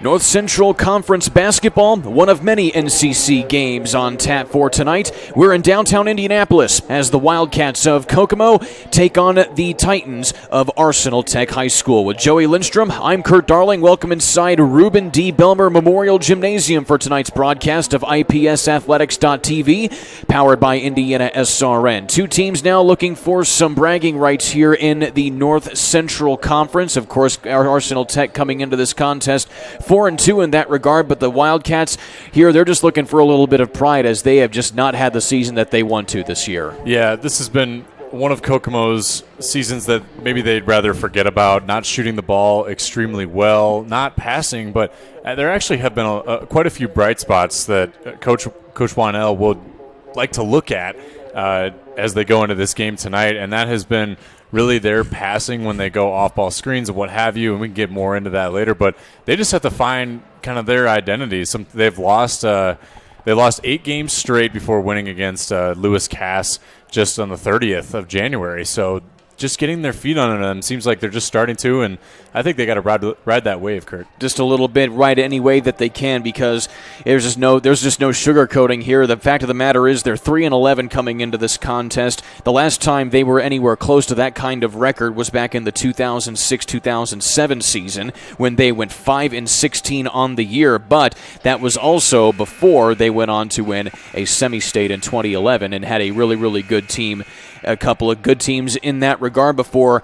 North Central Conference basketball, one of many NCC games on tap for tonight. We're in downtown Indianapolis as the Wildcats of Kokomo take on the Titans of Arsenal Tech High School. With Joey Lindstrom, I'm Kurt Darling. Welcome inside Reuben D. Belmer Memorial Gymnasium for tonight's broadcast of IPSathletics.tv, powered by IndianaSRN. Two teams now looking for some bragging rights here in the North Central Conference. Of course, our Arsenal Tech coming into this contest 4-2 in that regard, but the Wildcats here, they're just looking for a little bit of pride as they have just not had the season that they want to this year. Yeah, this has been one of Kokomo's seasons that maybe they'd rather forget about, not shooting the ball extremely well, not passing, but there actually have been quite a few bright spots that Coach Wanell would like to look at as they go into this game tonight, and that has been really their passing when they go off-ball screens and what have you, and we can get more into that later. But they just have to find kind of their identity. They lost 8 games straight before winning against Lewis Cass just on the 30th of January. So just getting their feet under them seems like they're just starting to, and I think they got to ride that wave, Kurt. Just a little bit, ride any way that they can, because there's just no sugarcoating here. The fact of the matter is they're 3-11 coming into this contest. The last time they were anywhere close to that kind of record was back in the 2006-2007 season when they went 5-16 on the year, but that was also before they went on to win a semi-state in 2011 and had a really, really good team. A couple of good teams in that regard before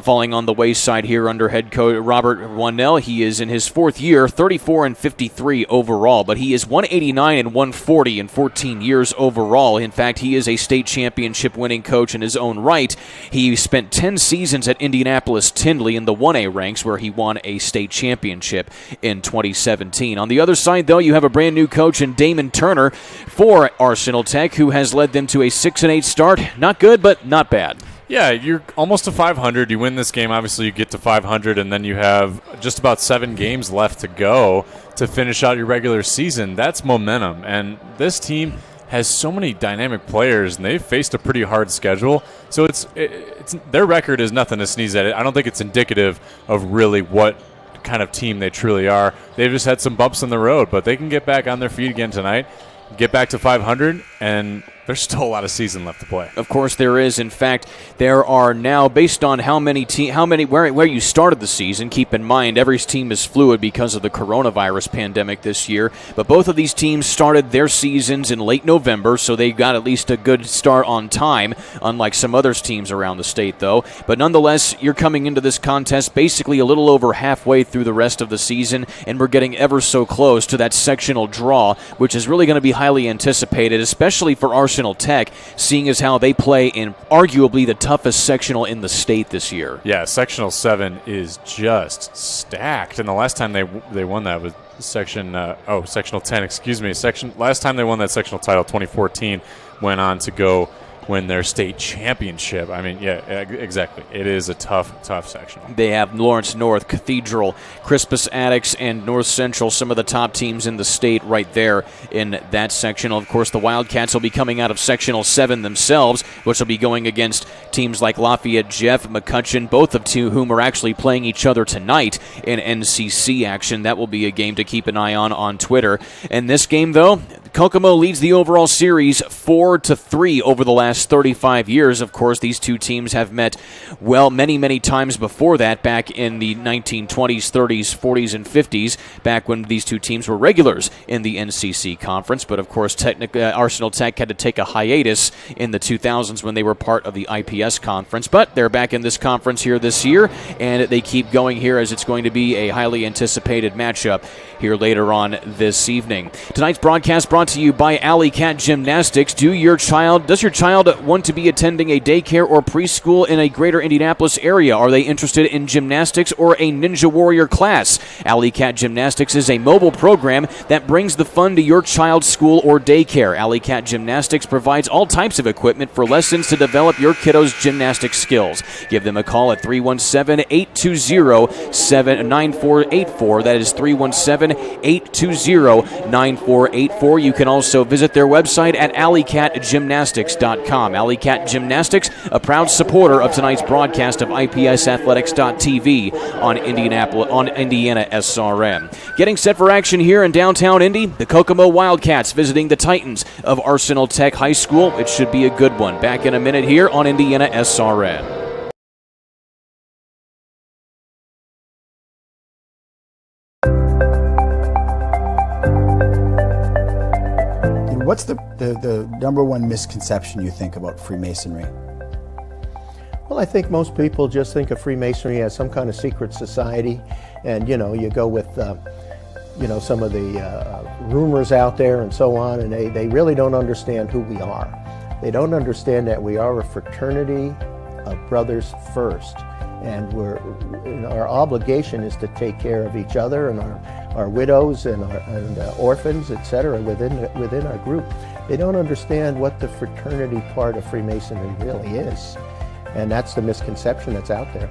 falling on the wayside here under head coach Robert Wanell. He is in his fourth year, 34-53 overall, but he is 189-140 in 14 years overall. In fact, he is a state championship winning coach in his own right. He spent 10 seasons at Indianapolis Tindley in the 1A ranks, where he won a state championship in 2017. On the other side, though, you have a brand new coach in Damon Turner for Arsenal Tech, who has led them to a 6-8 start. Not good, but not bad. Yeah, you're almost to 500. You win this game, obviously you get to 500, and then you have just about 7 games left to go to finish out your regular season. That's momentum, and this team has so many dynamic players, and they've faced a pretty hard schedule. So it's their record is nothing to sneeze at. I don't think it's indicative of really what kind of team they truly are. They've just had some bumps in the road, but they can get back on their feet again tonight, get back to 500, and there's still a lot of season left to play. Of course there is. In fact, there are now, based on where you started the season, keep in mind every team is fluid because of the coronavirus pandemic this year, but both of these teams started their seasons in late November, so they got at least a good start on time, unlike some other teams around the state, though. But nonetheless, you're coming into this contest basically a little over halfway through the rest of the season, and we're getting ever so close to that sectional draw, which is really going to be highly anticipated, especially for Arsenal Tech, seeing as how they play in arguably the toughest sectional in the state this year. Yeah, Sectional 7 is just stacked, and the last time they won that was Sectional 10, excuse me. Last time they won that sectional title, 2014, went on to go win their state championship. I mean, yeah, exactly. It is a tough sectional. They have Lawrence North, Cathedral, Crispus Attucks, and North Central, some of the top teams in the state right there in that sectional. Of course, the Wildcats will be coming out of Sectional 7 themselves, which will be going against teams like Lafayette Jeff, McCutcheon, both of whom are actually playing each other tonight in NCC action. That will be a game to keep an eye on Twitter. And this game, though, Kokomo leads the overall series 4-3 over the last 35 years. Of course, these two teams have met, well, many times before that, back in the 1920s, 30s, 40s, and 50s, back when these two teams were regulars in the NCC conference. But, of course, Arsenal Tech had to take a hiatus in the 2000s when they were part of the IPS conference. But they're back in this conference here this year, and they keep going here as it's going to be a highly anticipated matchup here later on this evening. Tonight's broadcast brought to you by Alley Cat Gymnastics. Does your child want to be attending a daycare or preschool in a greater Indianapolis area? Are they interested in gymnastics or a Ninja Warrior class? Alley Cat Gymnastics is a mobile program that brings the fun to your child's school or daycare. Alley Cat Gymnastics provides all types of equipment for lessons to develop your kiddo's gymnastics skills. Give them a call at 317-820-9484. That is 317-820-9484. You can also visit their website at alleycatgymnastics.com. Alley Cat Gymnastics, a proud supporter of tonight's broadcast of IPSathletics.tv on Indiana SRN. Getting set for action here in downtown Indy, the Kokomo Wildcats visiting the Titans of Arsenal Tech High School. It should be a good one. Back in a minute here on Indiana SRN. What's the number one misconception you think about Freemasonry? Well, I think most people just think of Freemasonry as some kind of secret society, and you go with some of the rumors out there and so on, and they really don't understand who we are. They don't understand that we are a fraternity of brothers first, and our obligation is to take care of each other and our widows and orphans, etc., within our group. They don't understand what the fraternity part of Freemasonry really is, and that's the misconception that's out there.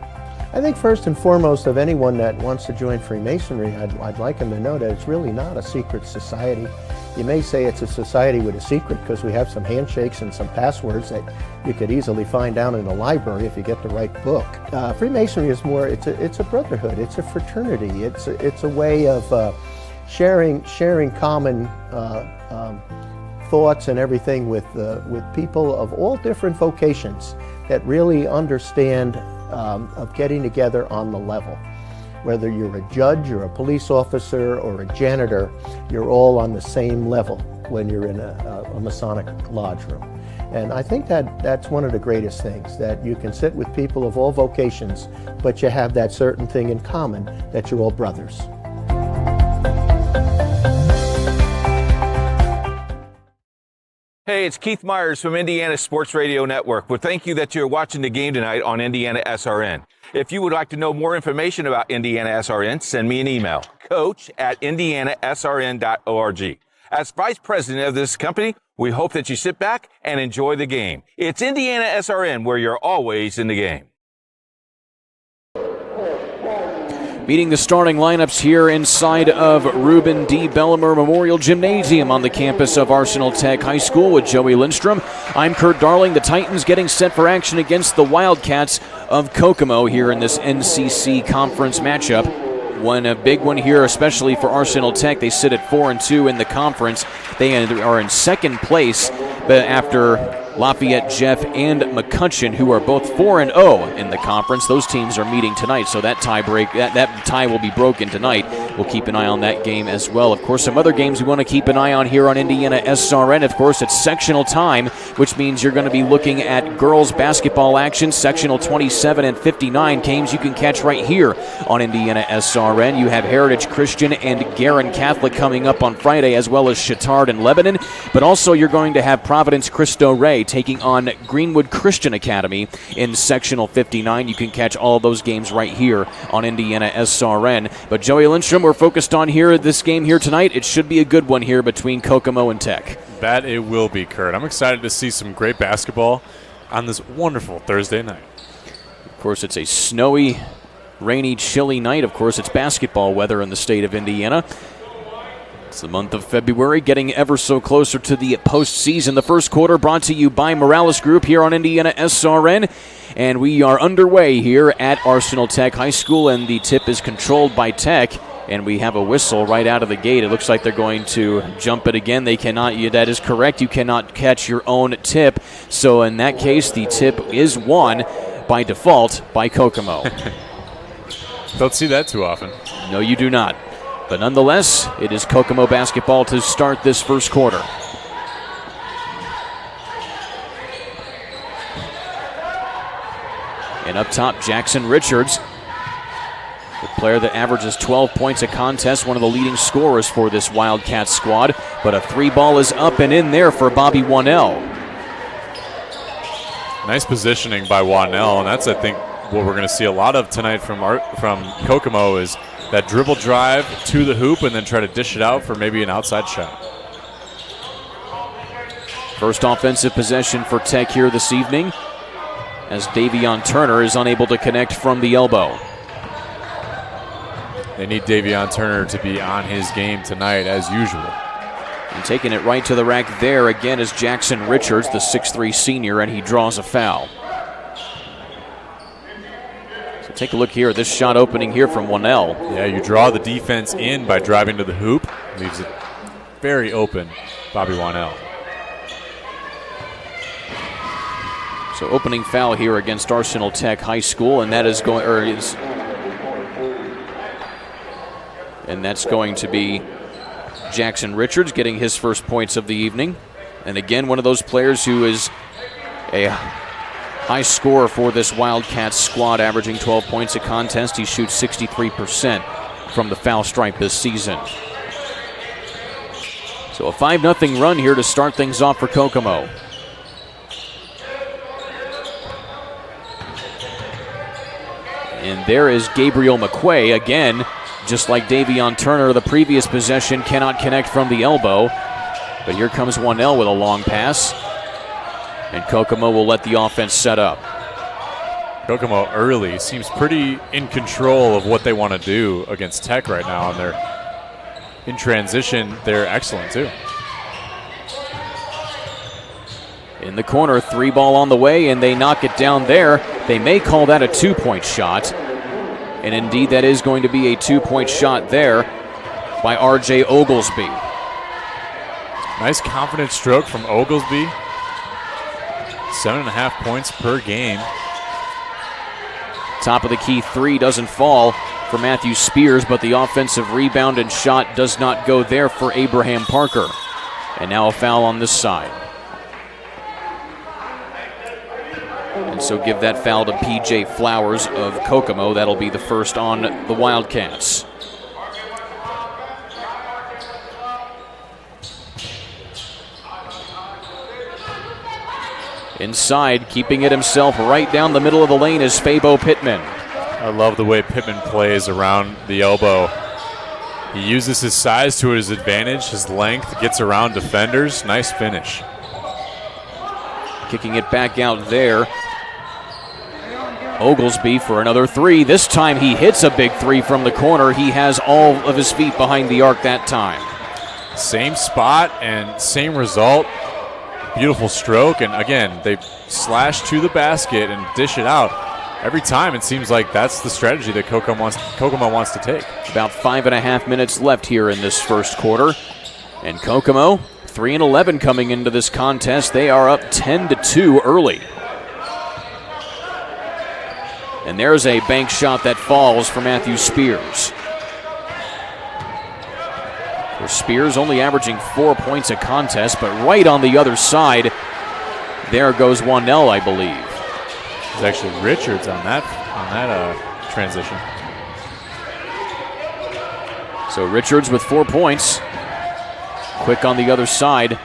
I think first and foremost of anyone that wants to join Freemasonry, I'd like them to know that it's really not a secret society. You may say it's a society with a secret because we have some handshakes and some passwords that you could easily find down in a library if you get the right book. Freemasonry is more, it's a brotherhood, it's a fraternity, it's a way of sharing common thoughts and everything with people of all different vocations that really understand of getting together on the level. Whether you're a judge or a police officer or a janitor, you're all on the same level when you're in a Masonic lodge room. And I think that's one of the greatest things, that you can sit with people of all vocations, but you have that certain thing in common, that you're all brothers. Hey, it's Keith Myers from Indiana Sports Radio Network. Well, thank you that you're watching the game tonight on Indiana SRN. If you would like to know more information about Indiana SRN, send me an email, coach@indianasrn.org. As vice president of this company, we hope that you sit back and enjoy the game. It's Indiana SRN, where you're always in the game. Meeting the starting lineups here inside of Reuben D. Bellimer Memorial Gymnasium on the campus of Arsenal Tech High School with Joey Lindstrom. I'm Kurt Darling. The Titans getting set for action against the Wildcats of Kokomo here in this NCC conference matchup. A big one here, especially for Arsenal Tech. They sit at 4-2 in the conference. They are in second place after Lafayette Jeff and McCutcheon, who are both 4-0 in the conference. Those teams are meeting tonight, so that tie will be broken tonight. We'll keep an eye on that game as well. Of course, some other games we want to keep an eye on here on Indiana SRN. Of course, it's sectional time, which means you're going to be looking at girls basketball action. Sectional 27 and 59 games you can catch right here on Indiana SRN. You have Heritage Christian and Garin Catholic coming up on Friday, as well as Chittard and Lebanon. But also you're going to have Providence Cristo Rey taking on Greenwood Christian Academy in sectional 59. You can catch all of those games right here on Indiana SRN. But Joey Lindstrom, we're focused on this game here tonight. It should be a good one here between Kokomo and Tech. That it will be, Kurt. I'm excited to see some great basketball on this wonderful Thursday night. Of course, it's a snowy, rainy, chilly night. Of course, it's basketball weather in the state of Indiana. It's the month of February, getting ever so closer to the postseason. The first quarter brought to you by Morales Group here on IndianaSRN. And we are underway here at Arsenal Tech High School, and the tip is controlled by Tech. And we have a whistle right out of the gate. It looks like they're going to jump it again. They cannot. That is correct. You cannot catch your own tip. So in that case, the tip is won by default by Kokomo. Don't see that too often. No, you do not. But nonetheless, it is Kokomo basketball to start this first quarter. And up top, Jackson Richards, the player that averages 12 points a contest, one of the leading scorers for this Wildcats squad. But a three ball is up and in there for Bobby Wannell. Nice positioning by Wannell, and that's, I think, what we're going to see a lot of tonight from Kokomo is that dribble drive to the hoop and then try to dish it out for maybe an outside shot. First offensive possession for Tech here this evening, as Davion Turner is unable to connect from the elbow. They need Davion Turner to be on his game tonight as usual. And taking it right to the rack there again is Jackson Richards, the 6'3 senior, and he draws a foul. So take a look here at this shot opening here from Wannell. Yeah, you draw the defense in by driving to the hoop. Leaves it very open, Bobby Wannell. So opening foul here against Arsenal Tech High School, and that is going, and that's going to be Jackson Richards getting his first points of the evening. And again, one of those players who is a high scorer for this Wildcats squad, averaging 12 points a contest. He shoots 63% from the foul stripe this season. So a 5-0 run here to start things off for Kokomo. And there is Gabriel McQuay again. Just like Davion Turner, the previous possession cannot connect from the elbow. But here comes Wannell with a long pass. And Kokomo will let the offense set up. Kokomo early seems pretty in control of what they want to do against Tech right now. And they're in transition, they're excellent too. In the corner, three ball on the way, and they knock it down there. They may call that a 2-point shot. And indeed, that is going to be a 2-point shot there by R.J. Oglesby. Nice confident stroke from Oglesby. 7.5 points per game. Top of the key three doesn't fall for Matthew Spears, but the offensive rebound and shot does not go there for Abraham Parker. And now a foul on this side. And so give that foul to P.J. Flowers of Kokomo. That'll be the first on the Wildcats. Inside, keeping it himself right down the middle of the lane is Fabo Pittman. I love the way Pittman plays around the elbow. He uses his size to his advantage, his length, gets around defenders. Nice finish. Kicking it back out there. Oglesby for another three. This time he hits a big three from the corner. He has all of his feet behind the arc that time. Same spot and same result. Beautiful stroke, and again, they slash to the basket and dish it out. Every time it seems like that's the strategy that Kokomo wants to take. About 5.5 minutes left here in this first quarter. And Kokomo, 3-11 coming into this contest. They are up 10-2 early. And there's a bank shot that falls for Matthew Spears. For Spears, only averaging 4 points a contest, but right on the other side, there goes Wannell, I believe. It's actually Richards on that transition. So Richards with 4 points. Quick on the other side.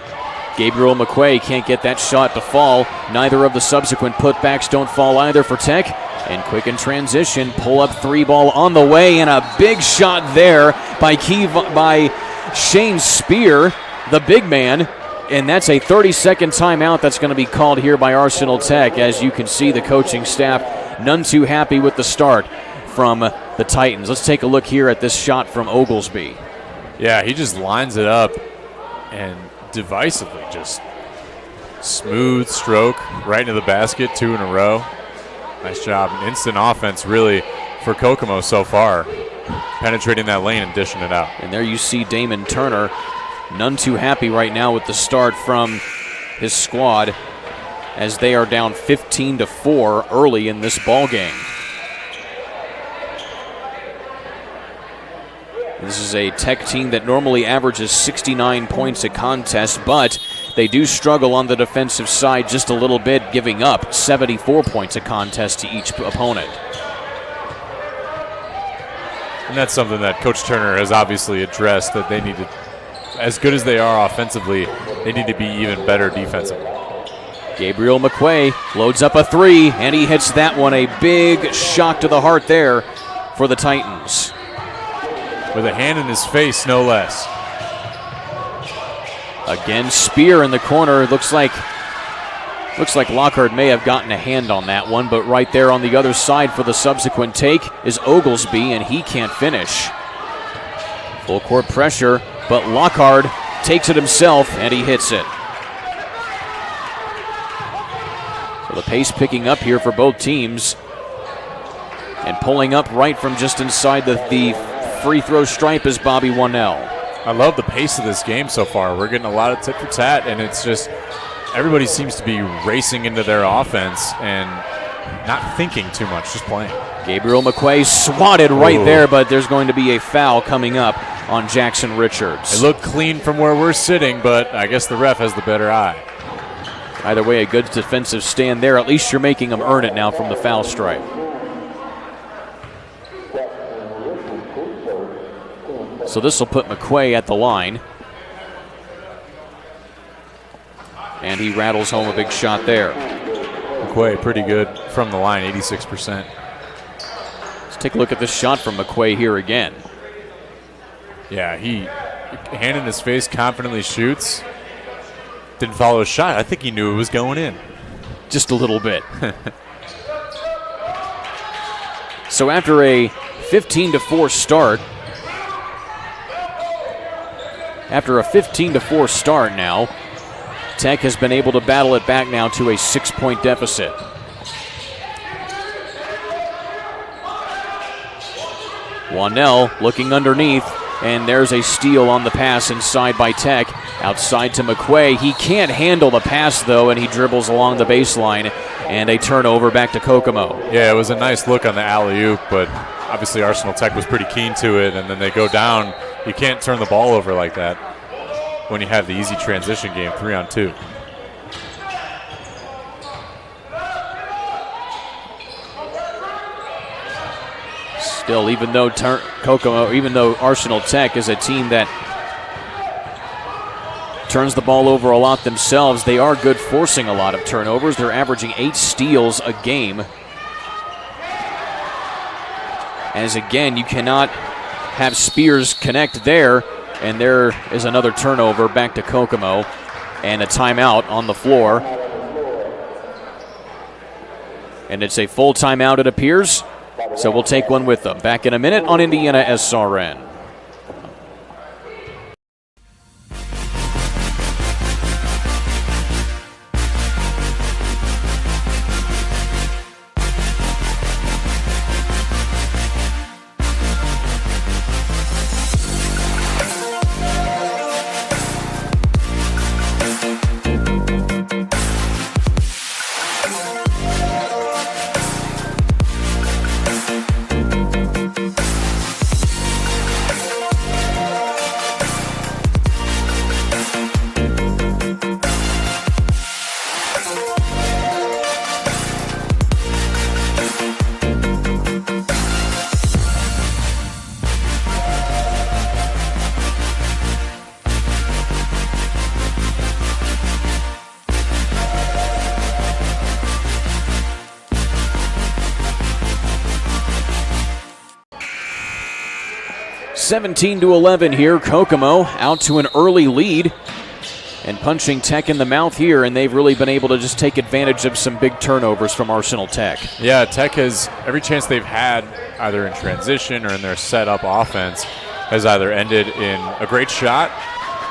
Gabriel McQuay can't get that shot to fall. Neither of the subsequent putbacks don't fall either for Tech. And quick in transition, pull up three ball on the way, and a big shot there by Shane Spear, the big man. And that's a 30-second timeout that's going to be called here by Arsenal Tech. As you can see, the coaching staff none too happy with the start from the Titans. Let's take a look here at this shot from Oglesby. Yeah, he just lines it up and divisively just smooth stroke right into the basket, 2 in a row. Nice job. Instant offense really for Kokomo so far, penetrating that lane and dishing it out. And there you see Damon Turner, none too happy right now with the start from his squad as they are down 15-4 early in this ball game. This is a Tech team that normally averages 69 points a contest, but they do struggle on the defensive side just a little bit, giving up 74 points a contest to each opponent. And that's something that Coach Turner has obviously addressed, that they need to, as good as they are offensively, they need to be even better defensively. Gabriel McQuay loads up a 3, and he hits that one. A big shock to the heart there for the Titans. With a hand in his face, no less. Again, Spear in the corner. Looks like Lockhart may have gotten a hand on that one, but right there on the other side for the subsequent take is Oglesby, and he can't finish. Full court pressure, but Lockhart takes it himself, and he hits it. So the pace picking up here for both teams, and pulling up right from just inside the free throw stripe is Bobby Wannell. I love the pace of this game so far. We're getting a lot of tit for tat, and it's just everybody seems to be racing into their offense and not thinking too much, just playing. Gabriel McQuay swatted right there, but there's going to be a foul coming up on Jackson Richards. It looked clean from where we're sitting, but I guess the ref has the better eye. Either way, a good defensive stand there. At least you're making them earn it now from the foul stripe. So this will put McQuay at the line. And he rattles home a big shot there. McQuay pretty good from the line, 86%. Let's take a look at this shot from McQuay here again. Yeah, he, hand in his face, confidently shoots. Didn't follow his shot. I think he knew it was going in. Just a little bit. So after a 15-4 start, now, Tech has been able to battle it back now to a 6-point deficit. Wannell looking underneath, and there's a steal on the pass inside by Tech. Outside to McQuay. He can't handle the pass, though, and he dribbles along the baseline, and a turnover back to Kokomo. Yeah, it was a nice look on the alley-oop, but obviously Arsenal Tech was pretty keen to it, and then they go down. You can't turn the ball over like that when you have the easy transition game, 3-on-2. Still, even though Arsenal Tech is a team that turns the ball over a lot themselves, they are good forcing a lot of turnovers. They're averaging 8 steals a game. As again, you cannot have Spears connect there, and there is another turnover back to Kokomo, and a timeout on the floor. And it's a full timeout, it appears. So we'll take one with them. Back in a minute on Indiana SRN. (17-11) here. Kokomo out to an early lead. and punching Tech in the mouth here, and they've really been able to just take advantage of some big turnovers from Arsenal Tech. Yeah, Tech has, every chance they've had, either in transition or in their set-up offense, has either ended in a great shot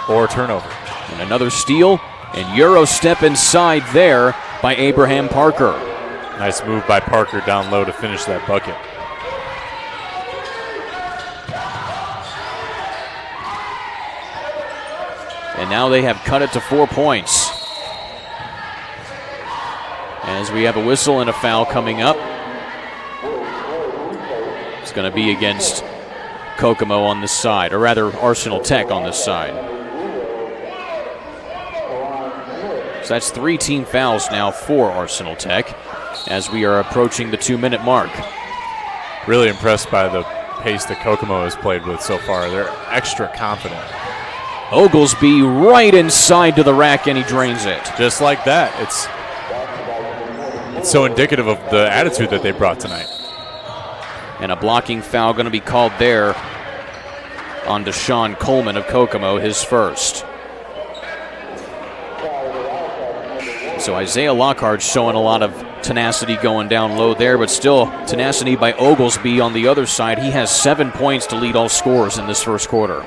or a turnover. And another steal, and Euro step inside there by Abraham Parker. Nice move by Parker down low to finish that bucket. And now they have cut it to 4 points. As we have a whistle and a foul coming up. It's going to be against Kokomo on this side, or rather Arsenal Tech on this side. So that's 3 team fouls now for Arsenal Tech as we are approaching the 2-minute mark. Really impressed by the pace that Kokomo has played with so far. They're extra confident. Oglesby right inside to the rack, and he drains it. Just like that. It's so indicative of the attitude that they brought tonight. And a blocking foul going to be called there on Deshaun Coleman of Kokomo, his first. So Isaiah Lockhart's showing a lot of tenacity going down low there, but still tenacity by Oglesby on the other side. He has 7 points to lead all scorers in this first quarter.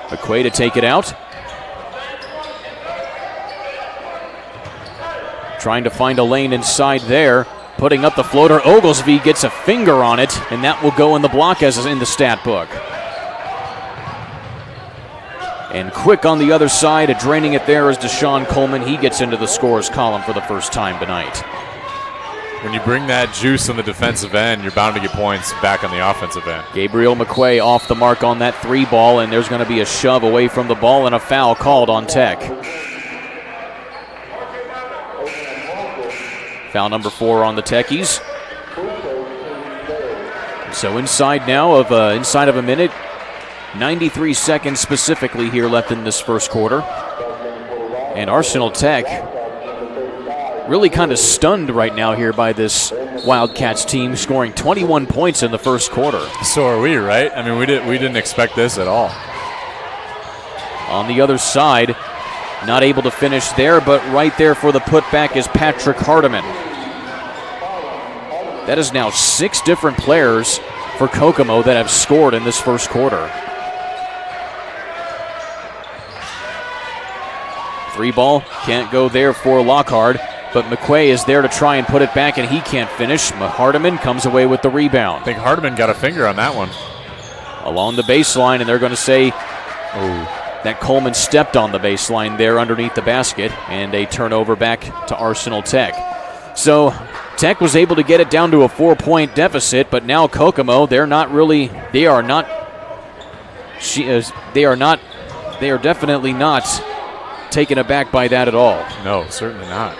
McQuay to take it out. Trying to find a lane inside there. Putting up the floater. Oglesby gets a finger on it, and that will go in the block as is in the stat book. And quick on the other side, draining it there is Deshaun Coleman. He gets into the scores column for the first time tonight. When you bring that juice on the defensive end, you're bound to get points back on the offensive end. Gabriel McQuay off the mark on that 3 ball, and there's going to be a shove away from the ball and a foul called on Tech. Foul number 4 on the Techies. So inside now of a minute, 93 seconds specifically here left in this first quarter. And Arsenal Tech really kind of stunned right now here by this Wildcats team, scoring 21 points in the first quarter. So are we, right? I mean, we didn't expect this at all. On the other side, not able to finish there, but right there for the putback is Patrick Hardiman. That is now 6 different players for Kokomo that have scored in this first quarter. 3 ball, can't go there for Lockhart. But McQuay is there to try and put it back, and he can't finish. Hardiman comes away with the rebound. I think Hardiman got a finger on that one. Along the baseline, and they're going to say that Coleman stepped on the baseline there underneath the basket, and a turnover back to Arsenal Tech. So Tech was able to get it down to a 4-point deficit, but now Kokomo, they are definitely not taken aback by that at all. No, certainly not.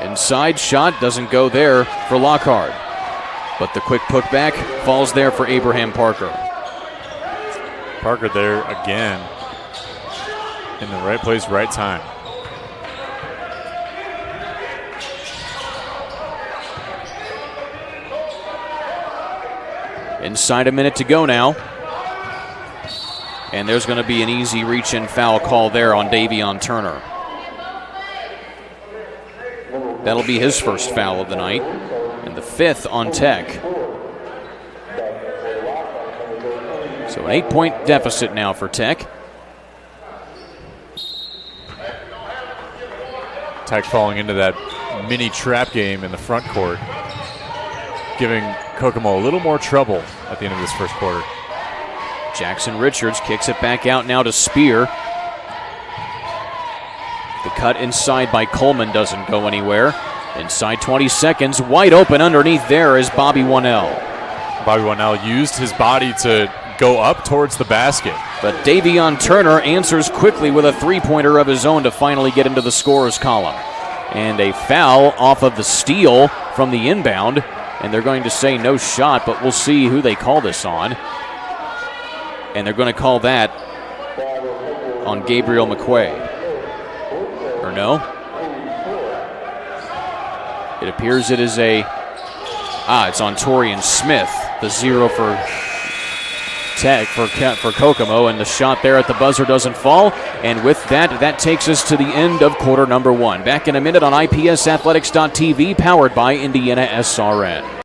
Inside shot doesn't go there for Lockhart. But the quick putback falls there for Abraham Parker. Parker there again. In the right place, right time. Inside a minute to go now. And there's going to be an easy reach-in foul call there on Davion Turner. That'll be his first foul of the night, and the 5th on Tech. So an 8-point deficit now for Tech. Tech falling into that mini trap game in the front court, giving Kokomo a little more trouble at the end of this first quarter. Jackson Richards kicks it back out now to Spear. The cut inside by Coleman doesn't go anywhere. Inside 20 seconds, wide open underneath there is Bobby Wannell. Bobby Wannell used his body to go up towards the basket. But Davion Turner answers quickly with a 3-pointer of his own to finally get into the scorer's column. And a foul off of the steal from the inbound. And they're going to say no shot, but we'll see who they call this on. And they're going to call that on Gabriel McQuay. Or no? It appears it is a It's on Torian Smith. The 0 for Tech for Kokomo, and the shot there at the buzzer doesn't fall. And with that, that takes us to the end of quarter number 1. Back in a minute on IPSathletics.tv, powered by IndianaSRN.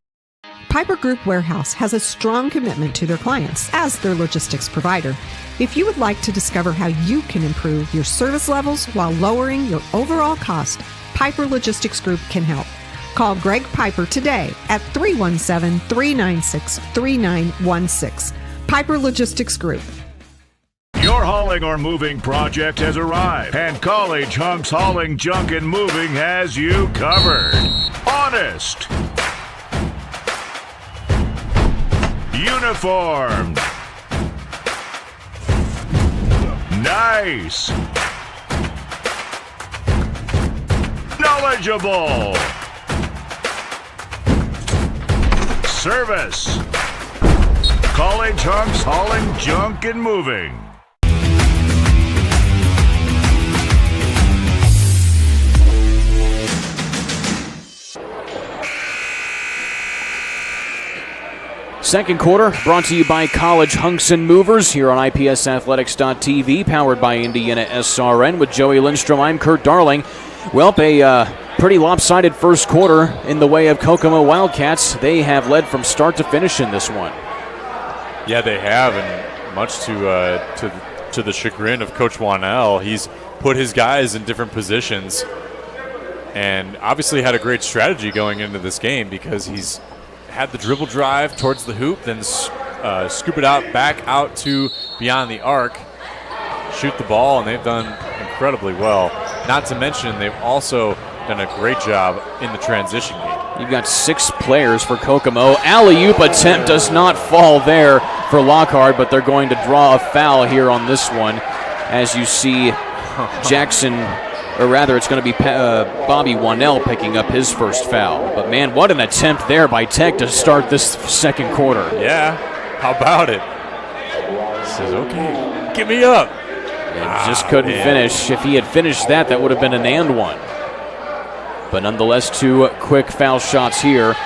Piper Group Warehouse has a strong commitment to their clients as their logistics provider. If you would like to discover how you can improve your service levels while lowering your overall cost, Piper Logistics Group can help. Call Greg Piper today at 317-396-3916. Piper Logistics Group. Your hauling or moving project has arrived, and College Hunks Hauling, Junk, and Moving has you covered. Honest. Uniformed. Nice. Knowledgeable. Service. College Hunks Hauling, Junk, and Moving. Second quarter brought to you by College Hunks and Movers here on IPSathletics.tv, powered by IndianaSRN. With Joey Lindstrom, I'm Kurt Darling. Well, a pretty lopsided first quarter in the way of Kokomo Wildcats. They have led from start to finish in this one. Yeah, they have, and much to the chagrin of Coach Wanell, he's put his guys in different positions, and obviously had a great strategy going into this game because he's had the dribble drive towards the hoop, then scoop it out back out to beyond the arc, shoot the ball, and they've done incredibly well. Not to mention they've also done a great job in the transition game. You've got 6 players for Kokomo. Alley-oop attempt does not fall there for Lockhart, but they're going to draw a foul here on this one. As you see Jackson, or rather it's going to be Bobby Wanell picking up his first foul. But man, what an attempt there by Tech to start this second quarter. Yeah, how about it? Says, okay, get me up. And just couldn't finish. If he had finished that, that would have been an and one. But nonetheless, 2 quick foul shots here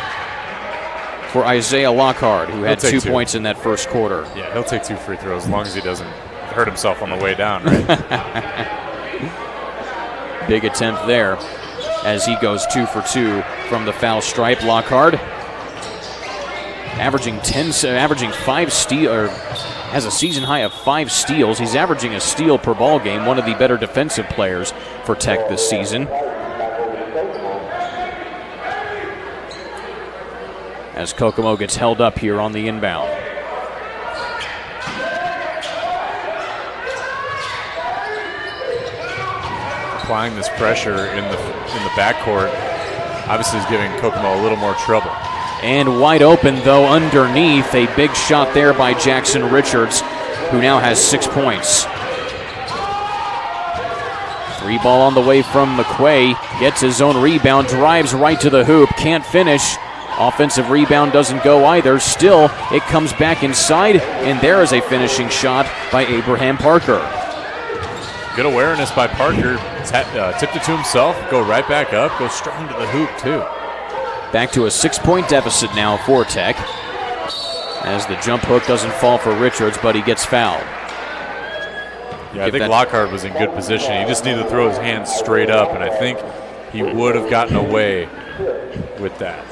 for Isaiah Lockhart, who had 2 points in that first quarter. Yeah, he'll take 2 free throws as long as he doesn't hurt himself on the way down, right? Big attempt there as he goes 2 for 2 from the foul stripe. Lockhart averaging 5 steals, has a season high of 5 steals. He's averaging a steal per ball game, one of the better defensive players for Tech this season. As Kokomo gets held up here on the inbound. Applying this pressure in the backcourt obviously is giving Kokomo a little more trouble. And wide open, though, underneath. A big shot there by Jackson Richards, who now has 6 points. 3 ball on the way from McQuay. Gets his own rebound, drives right to the hoop, can't finish. Offensive rebound doesn't go either. Still, it comes back inside, and there is a finishing shot by Abraham Parker. Good awareness by Parker. Tipped it to himself, go right back up, go strong to the hoop, too. Back to a 6-point deficit now for Tech, as the jump hook doesn't fall for Richards, but he gets fouled. Yeah, I think Lockhart was in good position. He just needed to throw his hands straight up, and I think he would have gotten away with that.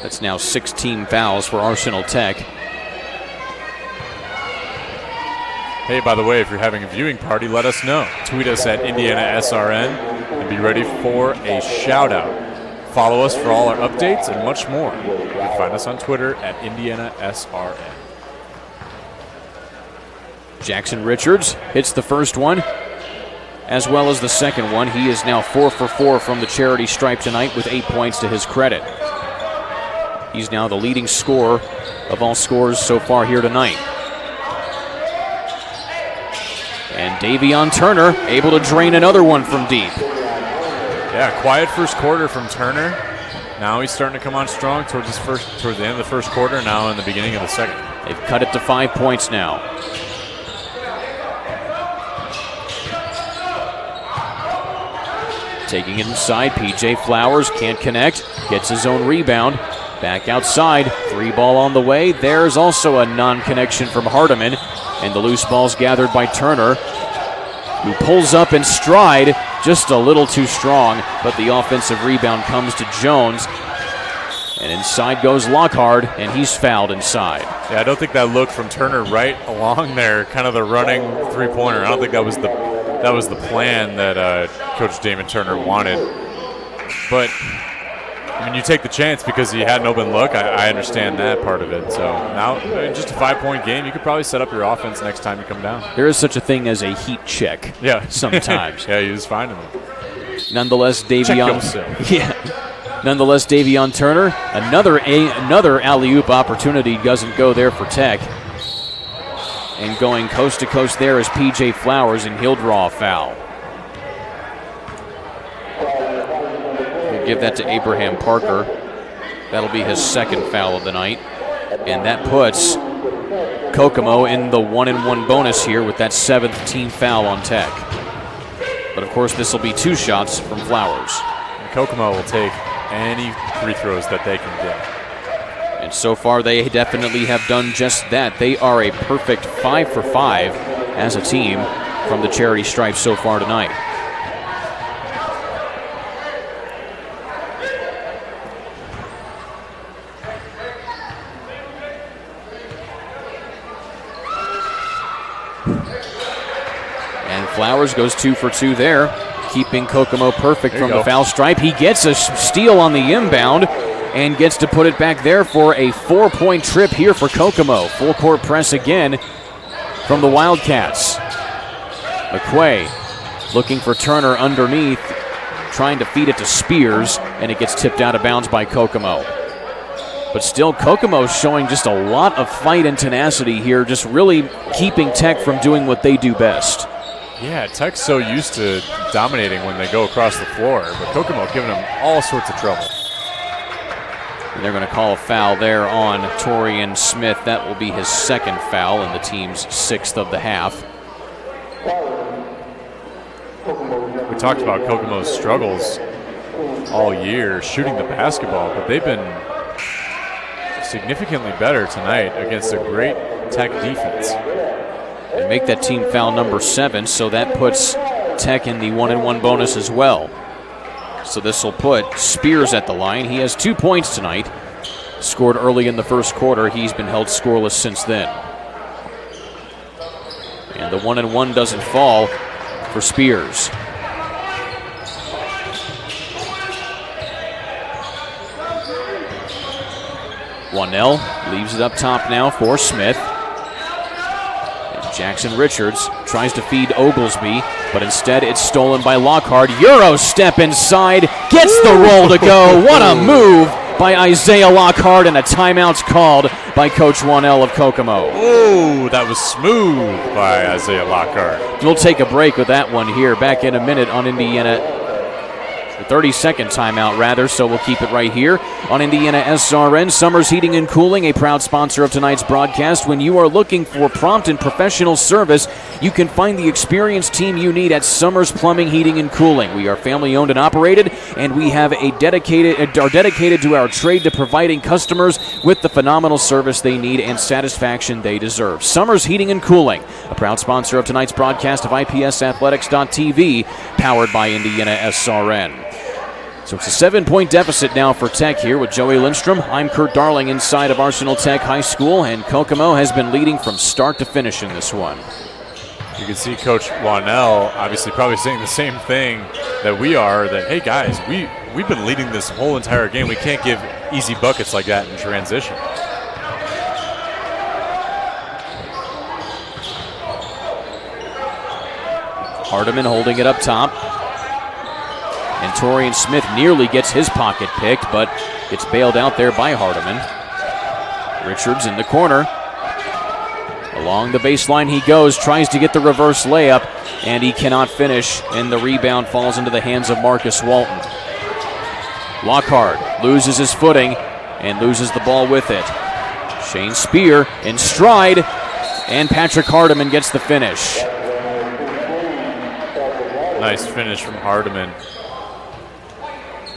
That's now 16 fouls for Arsenal Tech. Hey, by the way, if you're having a viewing party, let us know. Tweet us at IndianaSRN and be ready for a shout-out. Follow us for all our updates and much more. You can find us on Twitter at IndianaSRN. Jackson Richards hits the first one, as well as the second one. He is now 4 for 4 from the charity stripe tonight with 8 points to his credit. He's now the leading scorer of all scores so far here tonight. And Davion Turner able to drain another one from deep. Yeah, quiet first quarter from Turner. Now he's starting to come on strong towards the end of the first quarter, now in the beginning of the second. They've cut it to 5 points now. Taking it inside, P.J. Flowers can't connect, gets his own rebound. Back outside, 3 ball on the way. There's also a non-connection from Hardiman, and the loose ball's gathered by Turner, who pulls up in stride, just a little too strong, but the offensive rebound comes to Jones. And inside goes Lockhart, and he's fouled inside. Yeah, I don't think that look from Turner right along there, kind of the running three-pointer. I don't think that was the plan that Coach Damon Turner wanted. But I mean, you take the chance because he had an open look. I understand that part of it. So now, just a 5-point game, you could probably set up your offense next time you come down. There is such a thing as a heat check. Yeah, sometimes. Yeah, he was finding them. Nonetheless, Davion. Check yourself. Yeah. Nonetheless, Davion Turner, another alley-oop opportunity doesn't go there for Tech. And going coast to coast there is P.J. Flowers, and he'll draw a foul. We'll give that to Abraham Parker. That'll be his second foul of the night. And that puts Kokomo in the 1-and-1 bonus here with that 7th team foul on Tech. But of course, this will be 2 shots from Flowers. And Kokomo will take any free throws that they can get. And so far, they definitely have done just that. They are a perfect 5 for 5 as a team from the charity stripe so far tonight. And Flowers goes 2 for 2 there, keeping Kokomo perfect from the foul stripe. He gets a steal on the inbound and gets to put it back there for a 4-point trip here for Kokomo. Full court press again from the Wildcats. McQuay looking for Turner underneath, trying to feed it to Spears, and it gets tipped out of bounds by Kokomo. But still, Kokomo showing just a lot of fight and tenacity here, just really keeping Tech from doing what they do best. Yeah, Tech's so used to dominating when they go across the floor, but Kokomo giving them all sorts of trouble. And they're going to call a foul there on Torian Smith. That will be his 2nd foul and the team's 6th of the half. We talked about Kokomo's struggles all year shooting the basketball, but they've been significantly better tonight against a great Tech defense. And make that team foul number 7, so that puts Tech in the 1-and-1 bonus as well. So this will put Spears at the line. He has 2 points tonight. Scored early in the first quarter. He's been held scoreless since then. And the 1-and-1 doesn't fall for Spears. Wanell leaves it up top now for Smith. Jackson Richards tries to feed Oglesby, but instead it's stolen by Lockhart. Euro step inside, gets the roll to go. What a move by Isaiah Lockhart, and a timeout's called by Coach Wanell of Kokomo. Oh, that was smooth by Isaiah Lockhart. We'll take a break with that one here. Back in a minute on Indiana. The 30-second timeout, rather, so we'll keep it right here on IndianaSRN. Summers Heating and Cooling, a proud sponsor of tonight's broadcast. When you are looking for prompt and professional service, you can find the experienced team you need at Summers Plumbing, Heating, and Cooling. We are family-owned and operated, and we have are dedicated to our trade to providing customers with the phenomenal service they need and satisfaction they deserve. Summers Heating and Cooling, a proud sponsor of tonight's broadcast of IPSathletics.tv, powered by IndianaSRN. So it's a 7-point deficit now for Tech here with Joey Lindstrom. I'm Kurt Darling inside of Arsenal Tech High School, and Kokomo has been leading from start to finish in this one. You can see Coach Wanell obviously probably saying the same thing that we are, that, hey guys, we've been leading this whole entire game. We can't give easy buckets like that in transition. Hardiman holding it up top. And Torian Smith nearly gets his pocket picked, but gets bailed out there by Hardiman. Richards in the corner. Along the baseline he goes, tries to get the reverse layup, and he cannot finish, and the rebound falls into the hands of Marcus Walton. Lockhart loses his footing and loses the ball with it. Shane Spear in stride, and Patrick Hardiman gets the finish. Nice finish from Hardiman.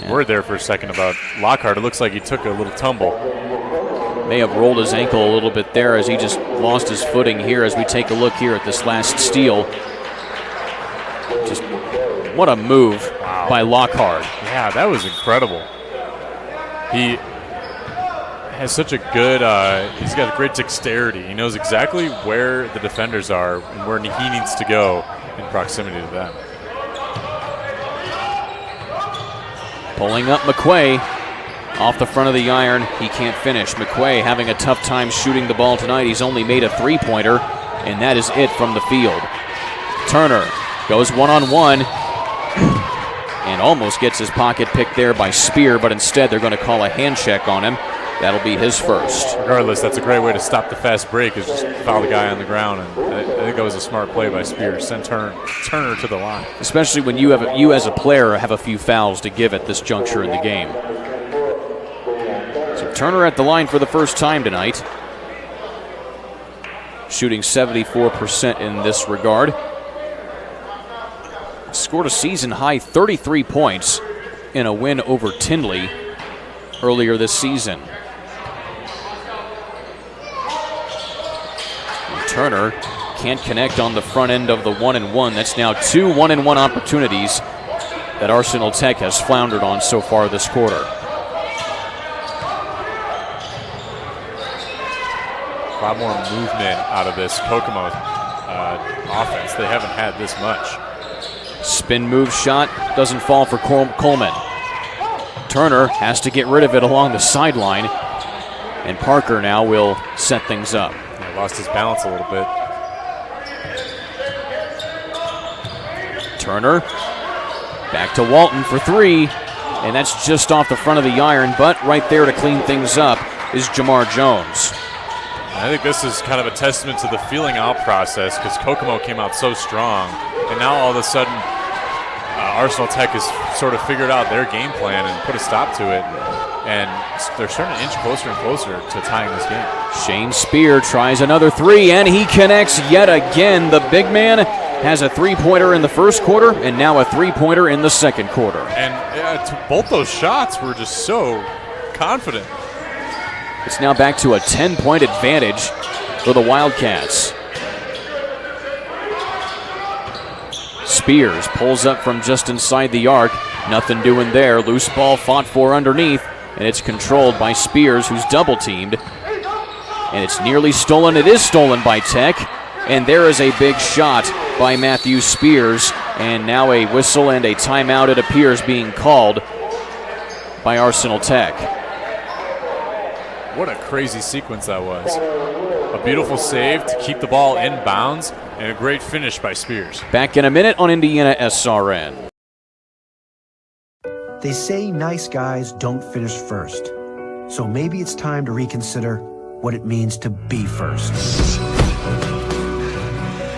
Worried there for a second about Lockhart. It looks like he took a little tumble. May have rolled his ankle a little bit there as he just lost his footing here as we take a look here at this last steal. Just what a move by Lockhart. Yeah, that was incredible. He has such a good, he's got a great dexterity. He knows exactly where the defenders are and where he needs to go in proximity to them. Pulling up McQuay off the front of the iron. He can't finish. McQuay having a tough time shooting the ball tonight. He's only made a three-pointer, and that is it from the field. Turner goes one-on-one and almost gets his pocket picked there by Spear, but instead they're going to call a hand check on him. That'll be his first. Regardless, that's a great way to stop the fast break, is just foul the guy on the ground, and I think that was a smart play by Spear. Send Turner to the line. Especially when you as a player have a few fouls to give at this juncture in the game. So Turner at the line for the first time tonight. Shooting 74% in this regard. Scored a season-high 33 points in a win over Tinley earlier this season. And Turner can't connect on the front end of the 1-and-1. That's now 2 1-and-1 opportunities that Arsenal Tech has floundered on so far this quarter. A lot more movement out of this Kokomo offense. They haven't had this much. Spin move shot doesn't fall for Coleman. Turner has to get rid of it along the sideline, and Parker now will set things up. Yeah, lost his balance a little bit. Turner back to Walton for three, and that's just off the front of the iron, but right there to clean things up is Jamar Jones. I think this is kind of a testament to the feeling out process, because Kokomo came out so strong, and now all of a sudden Arsenal Tech has sort of figured out their game plan and put a stop to it, and they're starting to inch closer and closer to tying this game. Shane Spear tries another three, and he connects yet again. The big man has a three-pointer in the first quarter and now a three-pointer in the second quarter. And both those shots were just so confident. It's now back to a 10-point advantage for the Wildcats. Spears pulls up from just inside the arc. Nothing doing there. Loose ball fought for underneath, and it's controlled by Spears, who's double-teamed. And it's nearly stolen. It is stolen by Tech. And there is a big shot by Matthew Spears. And now a whistle and a timeout, it appears, being called by Arsenal Tech. What a crazy sequence that was. A beautiful save to keep the ball in bounds, and a great finish by Spears. Back in a minute on IndianaSRN. They say nice guys don't finish first. So maybe it's time to reconsider what it means to be first.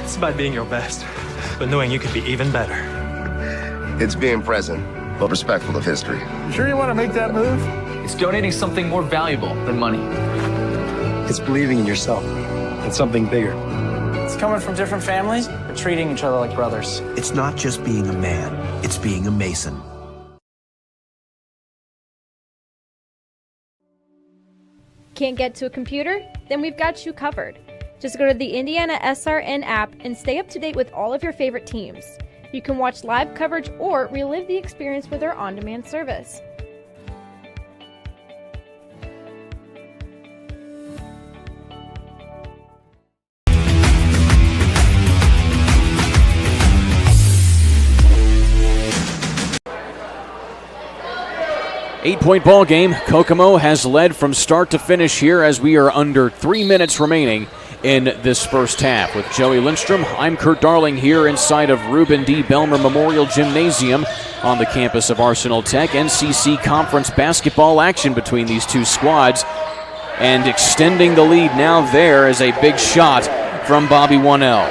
It's about being your best, but knowing you could be even better. It's being present, but respectful of history. Sure you want to make that move? It's donating something more valuable than money. It's believing in yourself and something bigger. It's coming from different families, but treating each other like brothers. It's not just being a man, it's being a Mason. Can't get to a computer? Then we've got you covered. Just go to the IndianaSRN app and stay up to date with all of your favorite teams. You can watch live coverage or relive the experience with our on-demand service. Eight-point ball game. Kokomo has led from start to finish here as we are under 3 minutes remaining in this first half. With Joey Lindstrom, I'm Kurt Darling here inside of Reuben D. Belmer Memorial Gymnasium on the campus of Arsenal Tech. NCC Conference basketball action between these two squads. And extending the lead now there is a big shot from Bobby Wannell.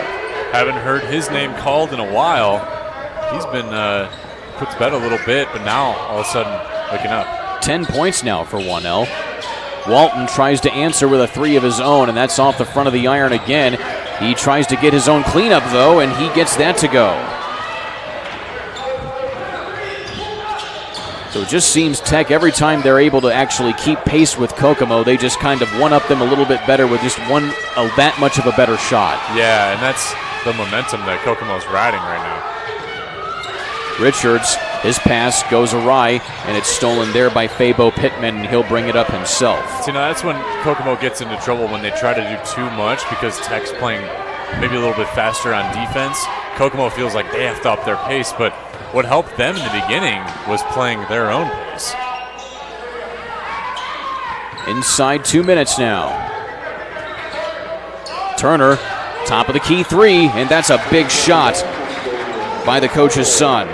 Haven't heard his name called in a while. He's been put to bed a little bit, but now all of a sudden looking up. 10 points now for Wannell. Walton tries to answer with a three of his own, and that's off the front of the iron again. He tries to get his own cleanup, though, and he gets that to go. So it just seems Tech, every time they're able to actually keep pace with Kokomo, they just kind of one-up them a little bit better with just that much of a better shot. Yeah, and that's the momentum that Kokomo's riding right now. Richards, his pass goes awry, and it's stolen there by Fabo Pittman, and he'll bring it up himself. So, that's when Kokomo gets into trouble, when they try to do too much because Tech's playing maybe a little bit faster on defense. Kokomo feels like they have to up their pace, but what helped them in the beginning was playing their own pace. Inside 2 minutes now. Turner, top of the key three, and that's a big shot by the coach's son.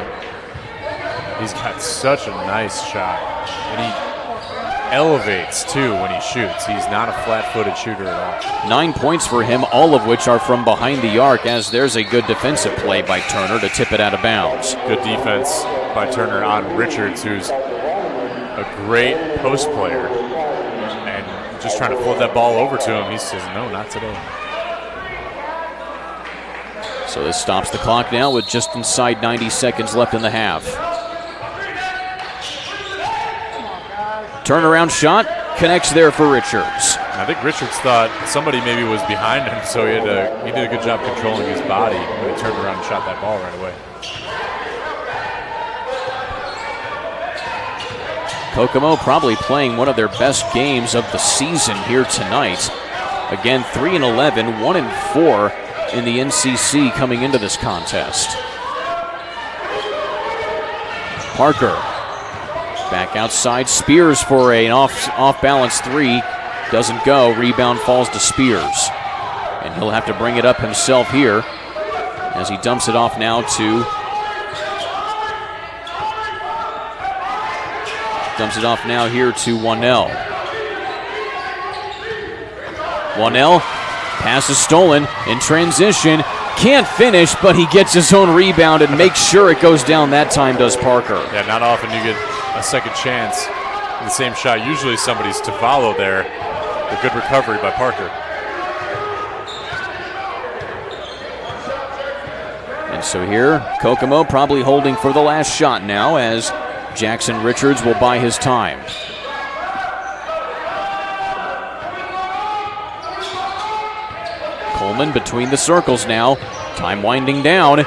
He's got such a nice shot, and he elevates too when he shoots. He's not a flat-footed shooter at all. 9 points for him, all of which are from behind the arc, as there's a good defensive play by Turner to tip it out of bounds. Good defense by Turner on Richards, who's a great post player, and just trying to float that ball over to him. He says, no, not today. So this stops the clock now with just inside 90 seconds left in the half. Turnaround shot connects there for Richards. I think Richards thought somebody maybe was behind him, so he did a good job controlling his body when he turned around and shot that ball right away. Kokomo probably playing one of their best games of the season here tonight. Again, 3-11, 1-4 in the NCC coming into this contest. Parker back outside. Spears for an off-balance three. Doesn't go. Rebound falls to Spears. And he'll have to bring it up himself here as he dumps it off now to Wanell. Wanell, pass is stolen in transition. Can't finish, but he gets his own rebound and makes sure it goes down. That time does Parker. Yeah, not often you get a second chance in the same shot. Usually somebody's to follow there. A good recovery by Parker. And so here, Kokomo probably holding for the last shot now as Jackson Richards will buy his time. Coleman between the circles now. Time winding down.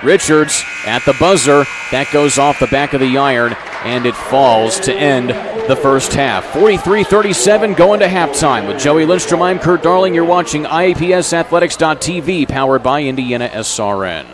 Richards at the buzzer. That goes off the back of the iron, and it falls to end the first half. 43-37 going to halftime. With Joey Lindstrom, I'm Kurt Darling. You're watching IAPSathletics.tv, powered by IndianaSRN.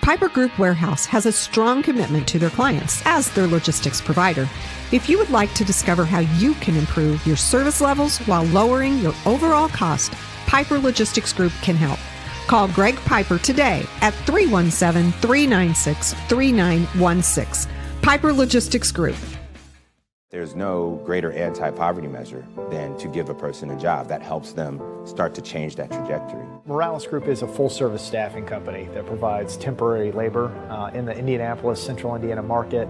Piper Group Warehouse has a strong commitment to their clients as their logistics provider. If you would like to discover how you can improve your service levels while lowering your overall cost, Piper Logistics Group can help. Call Greg Piper today at 317-396-3916. Piper Logistics Group. There's no greater anti-poverty measure than to give a person a job. That helps them start to change that trajectory. Morales Group is a full-service staffing company that provides temporary labor in the Indianapolis, Central Indiana market.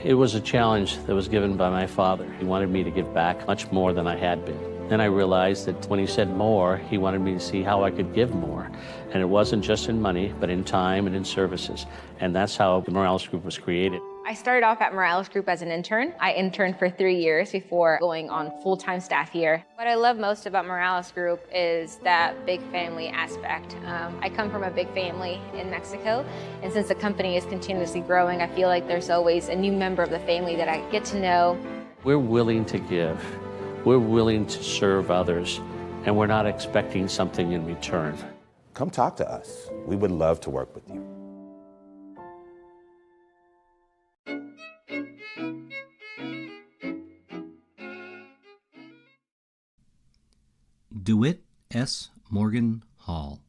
It was a challenge that was given by my father. He wanted me to give back much more than I had been. Then I realized that when he said more, he wanted me to see how I could give more. And it wasn't just in money, but in time and in services. And that's how the Morales Group was created. I started off at Morales Group as an intern. I interned for 3 years before going on full-time staff here. What I love most about Morales Group is that big family aspect. I come from a big family in Mexico, and since the company is continuously growing, I feel like there's always a new member of the family that I get to know. We're willing to give. We're willing to serve others, and we're not expecting something in return. come talk to us. We would love to work with you. DeWitt S. Morgan Hall.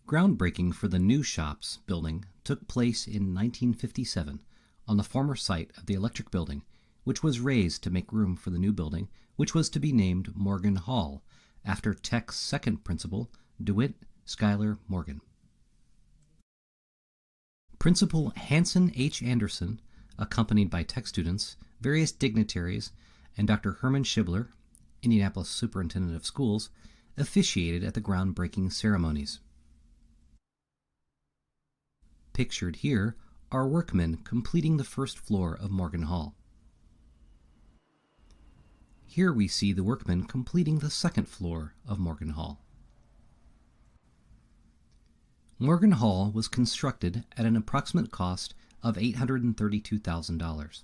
Groundbreaking for the new shops building took place in 1957 on the former site of the Electric Building, which was raised to make room for the new building, which was to be named Morgan Hall, after Tech's second principal, DeWitt Schuyler Morgan. Principal Hanson H. Anderson, accompanied by Tech students, various dignitaries, and Dr. Herman Schibler, Indianapolis Superintendent of Schools, officiated at the groundbreaking ceremonies. Pictured here are workmen completing the first floor of Morgan Hall. Here we see the workmen completing the second floor of Morgan Hall. Morgan Hall was constructed at an approximate cost of $832,000.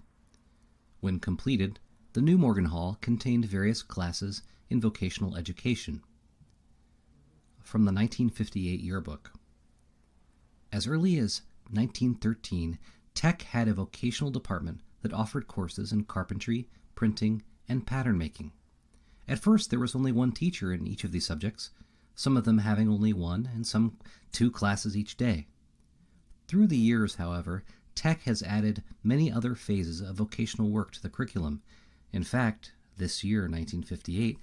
When completed, the new Morgan Hall contained various classes in vocational education. From the 1958 yearbook. As early as 1913, Tech had a vocational department that offered courses in carpentry, printing, and pattern making. At first, there was only one teacher in each of these subjects, some of them having only one and some 2 classes each day. Through the years, however, Tech has added many other phases of vocational work to the curriculum. In fact, this year, 1958,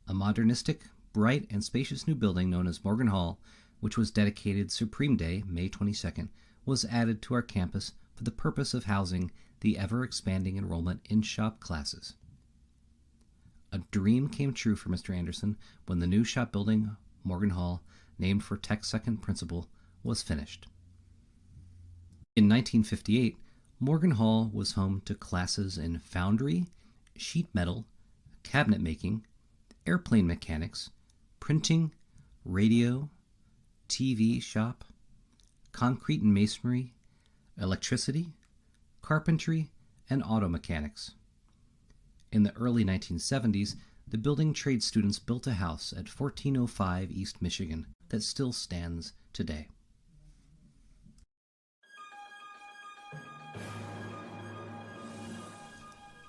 a modernistic, bright, and spacious new building known as Morgan Hall, which was dedicated Supreme Day, May 22nd, was added to our campus for the purpose of housing the ever-expanding enrollment in shop classes. A dream came true for Mr. Anderson when the new shop building, Morgan Hall, named for Tech's second principal, was finished. In 1958, Morgan Hall was home to classes in foundry, sheet metal, cabinet making, airplane mechanics, printing, radio, TV shop, concrete and masonry, electricity, carpentry, and auto mechanics. In the early 1970s, the building trade students built a house at 1405 East Michigan that still stands today.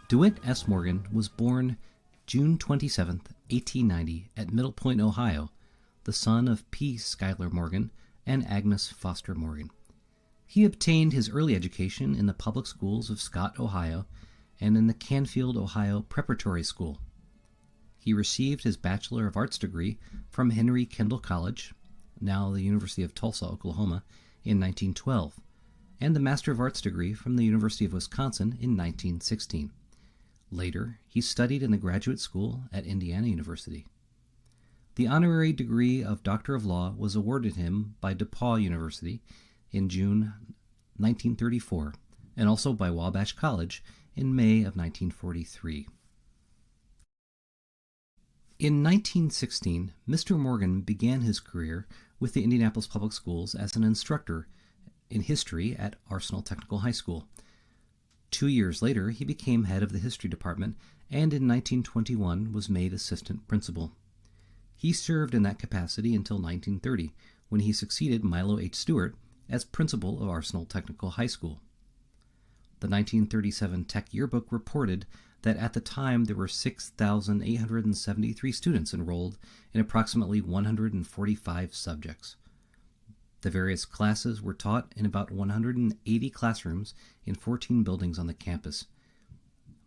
DeWitt S. Morgan was born June 27, 1890, at Middle Point, Ohio, the son of P. Schuyler Morgan and Agnes Foster Morgan. He obtained his early education in the public schools of Scott, Ohio, and in the Canfield, Ohio Preparatory School. He received his Bachelor of Arts degree from Henry Kendall College, now the University of Tulsa, Oklahoma, in 1912, and the Master of Arts degree from the University of Wisconsin in 1916. Later, he studied in the graduate school at Indiana University. The honorary degree of Doctor of Law was awarded him by DePauw University in June 1934, and also by Wabash College in May of 1943. In 1916, Mr. Morgan began his career with the Indianapolis Public Schools as an instructor in history at Arsenal Technical High School. 2 years later, he became head of the history department and in 1921 was made assistant principal. He served in that capacity until 1930, when he succeeded Milo H. Stewart as principal of Arsenal Technical High School. The 1937 Tech Yearbook reported that at the time there were 6,873 students enrolled in approximately 145 subjects. The various classes were taught in about 180 classrooms in 14 buildings on the campus.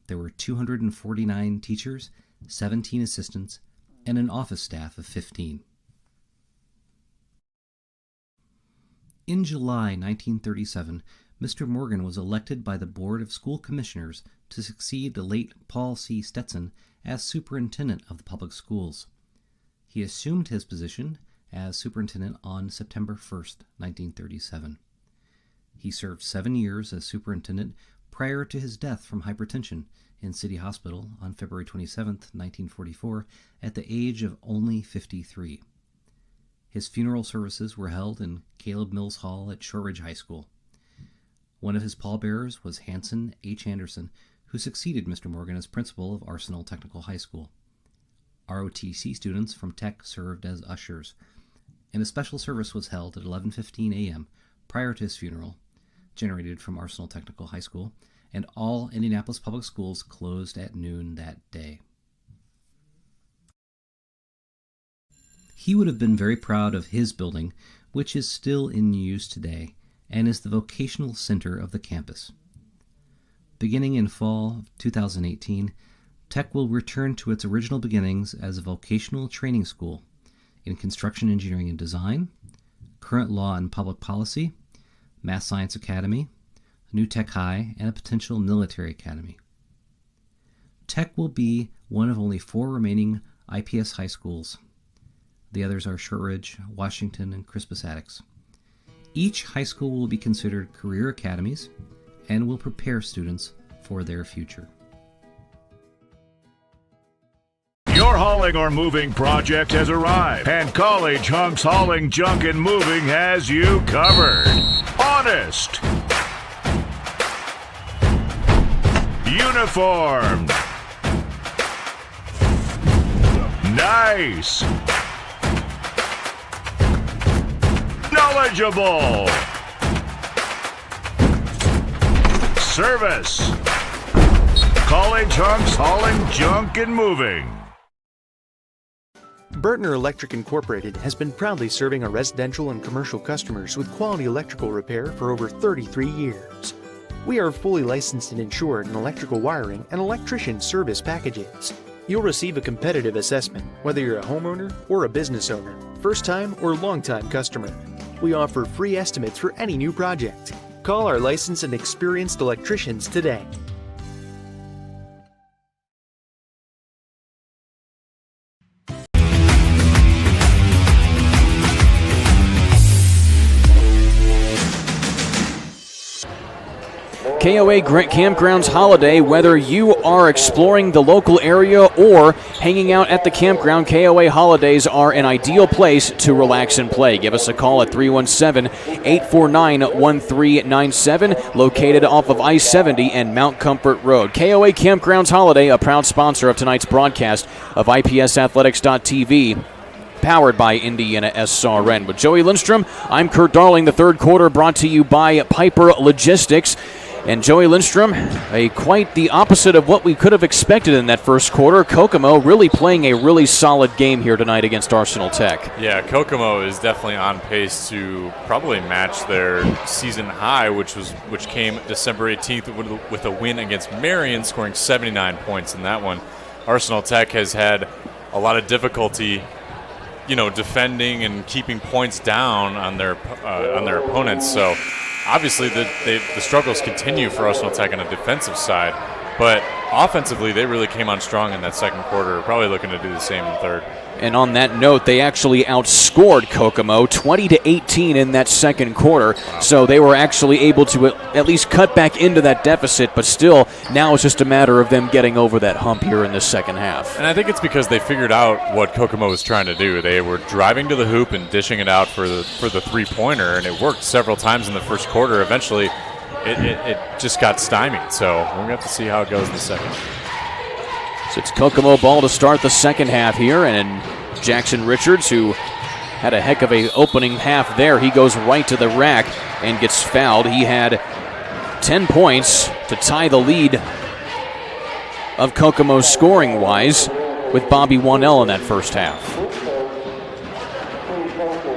There were 249 teachers, 17 assistants, and an office staff of 15. In July 1937, Mr. Morgan was elected by the Board of School Commissioners to succeed the late Paul C. Stetson as superintendent of the public schools. He assumed his position as superintendent on September 1, 1937. He served 7 years as superintendent prior to his death from hypertension in City Hospital on February 27, 1944, at the age of only 53. His funeral services were held in Caleb Mills Hall at Shortridge High School. One of his pallbearers was Hanson H. Anderson, who succeeded Mr. Morgan as principal of Arsenal Technical High School. ROTC students from Tech served as ushers, and a special service was held at 11:15 a.m. prior to his funeral, generated from Arsenal Technical High School, and all Indianapolis public schools closed at noon that day. He would have been very proud of his building, which is still in use today and is the vocational center of the campus. Beginning in fall of 2018, Tech will return to its original beginnings as a vocational training school in construction engineering and design, current law and public policy, math science academy, a new tech high, and a potential military academy. Tech will be one of only 4 remaining IPS high schools. The others are Shortridge, Washington, and Crispus Attucks. Each high school will be considered career academies and will prepare students for their future. Your hauling or moving project has arrived, and College Hunks Hauling, Junk, and Moving has you covered. Honest. Uniformed. Nice. Knowledgeable. Service. College Hunks Hauling, Junk, and Moving. Burtner Electric Incorporated has been proudly serving our residential and commercial customers with quality electrical repair for over 33 years. We are fully licensed and insured in electrical wiring and electrician service packages. You'll receive a competitive assessment whether you're a homeowner or a business owner, first-time or long-time customer. We offer free estimates for any new project. Call our licensed and experienced electricians today. KOA Campgrounds Holiday. Whether you are exploring the local area or hanging out at the campground, KOA Holidays are an ideal place to relax and play. Give us a call at 317-849-1397, located off of I-70 and Mount Comfort Road. KOA Campgrounds Holiday, a proud sponsor of tonight's broadcast of IPSathletics.tv. Powered by IndianaSRN. With Joey Lindstrom, I'm Kurt Darling. The third quarter brought to you by Piper Logistics. And Joey Lindstrom, quite the opposite of what we could have expected in that first quarter. Kokomo really playing a really solid game here tonight against Arsenal Tech. Yeah, Kokomo is definitely on pace to probably match their season high, which came December 18th with a win against Marion, scoring 79 points in that one. Arsenal Tech has had a lot of difficulty, defending and keeping points down on their opponents. So obviously the struggles continue for Arsenal Tech on the defensive side, but offensively they really came on strong in that second quarter, probably looking to do the same in the third. And on that note, they actually outscored Kokomo 20-18 in that second quarter. Wow. So they were actually able to at least cut back into that deficit, but still, now it's just a matter of them getting over that hump here in the second half. And I think it's because they figured out what Kokomo was trying to do. They were driving to the hoop and dishing it out for the three-pointer, and it worked several times in the first quarter. Eventually, it just got stymied. So we're going to have to see how it goes in the second. So it's Kokomo ball to start the second half here, and Jackson Richards, who had a heck of a opening half there, he goes right to the rack and gets fouled. He had 10 points to tie the lead of Kokomo scoring-wise with Bobby Wannell in that first half.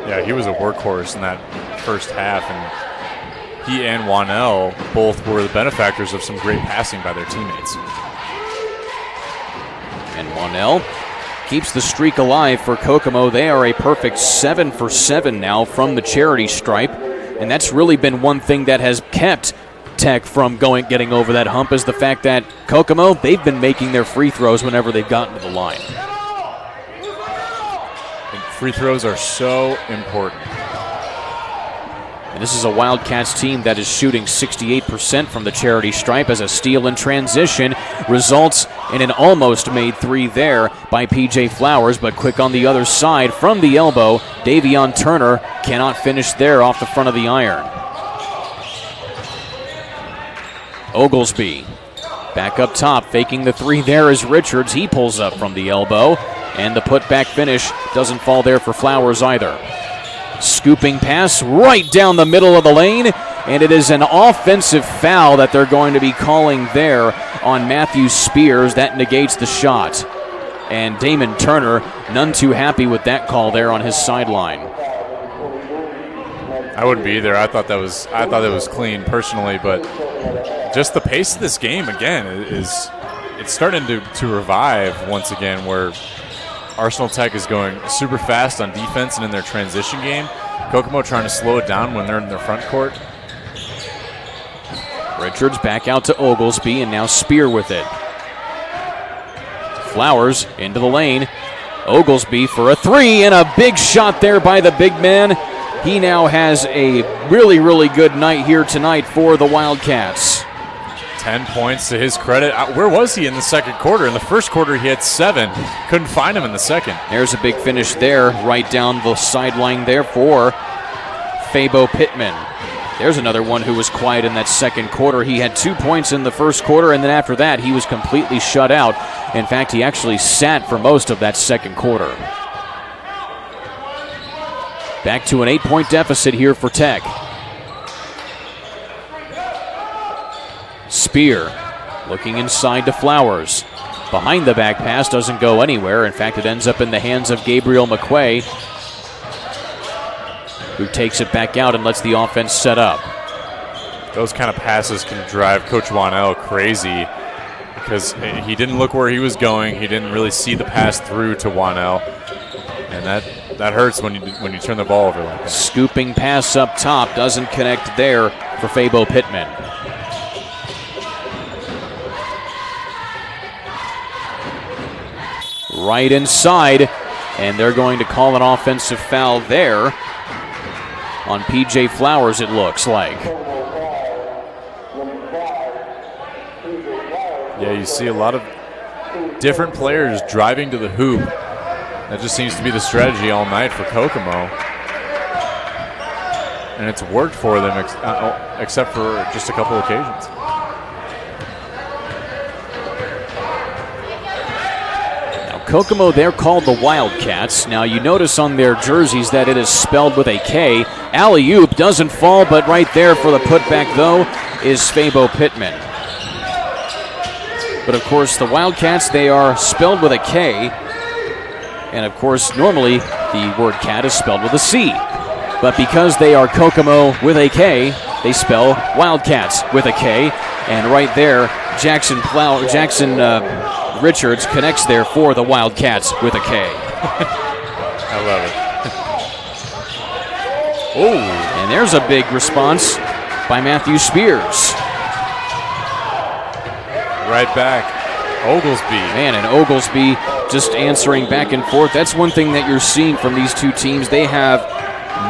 Yeah, he was a workhorse in that first half, and he and Wannell both were the benefactors of some great passing by their teammates. And Wannell keeps the streak alive for Kokomo. They are a perfect 7 for 7 now from the charity stripe, and that's really been one thing that has kept Tech from getting over that hump, is the fact that Kokomo, they've been making their free throws whenever they've gotten to the line. And free throws are so important. And this is a Wildcats team that is shooting 68% from the charity stripe, as a steal in transition results in an almost made three there by P.J. Flowers, but quick on the other side from the elbow. Davion Turner cannot finish there off the front of the iron. Oglesby back up top, faking the three there is Richards. He pulls up from the elbow And the putback finish doesn't fall there for Flowers either. Scooping pass right down the middle of the lane, and it is an offensive foul that they're going to be calling there on Matthew Spears. That negates the shot. And Damon Turner, none too happy with that call there on his sideline. I wouldn't be either. I thought that was clean personally, but just the pace of this game again it's starting to revive once again, where Arsenal Tech is going super fast on defense and in their transition game. Kokomo trying to slow it down when they're in their front court. Richards back out to Oglesby, and now Spear with it. Flowers into the lane. Oglesby for a three, and a big shot there by the big man. He now has a really, really good night here tonight for the Wildcats. 10 points to his credit. Where was he in the second quarter? In the first quarter, he had 7. Couldn't find him in the second. There's a big finish there, right down the sideline there for Fabo Pittman. There's another one who was quiet in that second quarter. He had 2 points in the first quarter, and then after that, he was completely shut out. In fact, he actually sat for most of that second quarter. Back to an 8-point deficit here for Tech. Spear looking inside to Flowers. Behind the back pass doesn't go anywhere. In fact, it ends up in the hands of Gabriel McQuay, who takes it back out and lets the offense set up. Those kind of passes can drive Coach Wanell crazy because he didn't look where he was going. He didn't really see the pass through to Wanell, and that hurts when you turn the ball over like that. Scooping pass up top doesn't connect there for Fabo Pittman. Right inside, and they're going to call an offensive foul there on P.J. Flowers, it looks like. Yeah, you see a lot of different players driving to the hoop. That just seems to be the strategy all night for Kokomo. And it's worked for them, except for just a couple occasions. Kokomo, they're called the Wildcats. Now you notice on their jerseys that it is spelled with a K. Alley-oop doesn't fall, but right there for the putback, though, is Fabo Pittman. But of course, the Wildcats, they are spelled with a K. And of course, normally the word cat is spelled with a C. But because they are Kokomo with a K, they spell Wildcats with a K. And right there, Jackson Richards connects there for the Wildcats with a K. I love it. Oh, and there's a big response by Matthew Spears. Right back, Oglesby. Man, and Oglesby just answering back and forth. That's one thing that you're seeing from these two teams. They have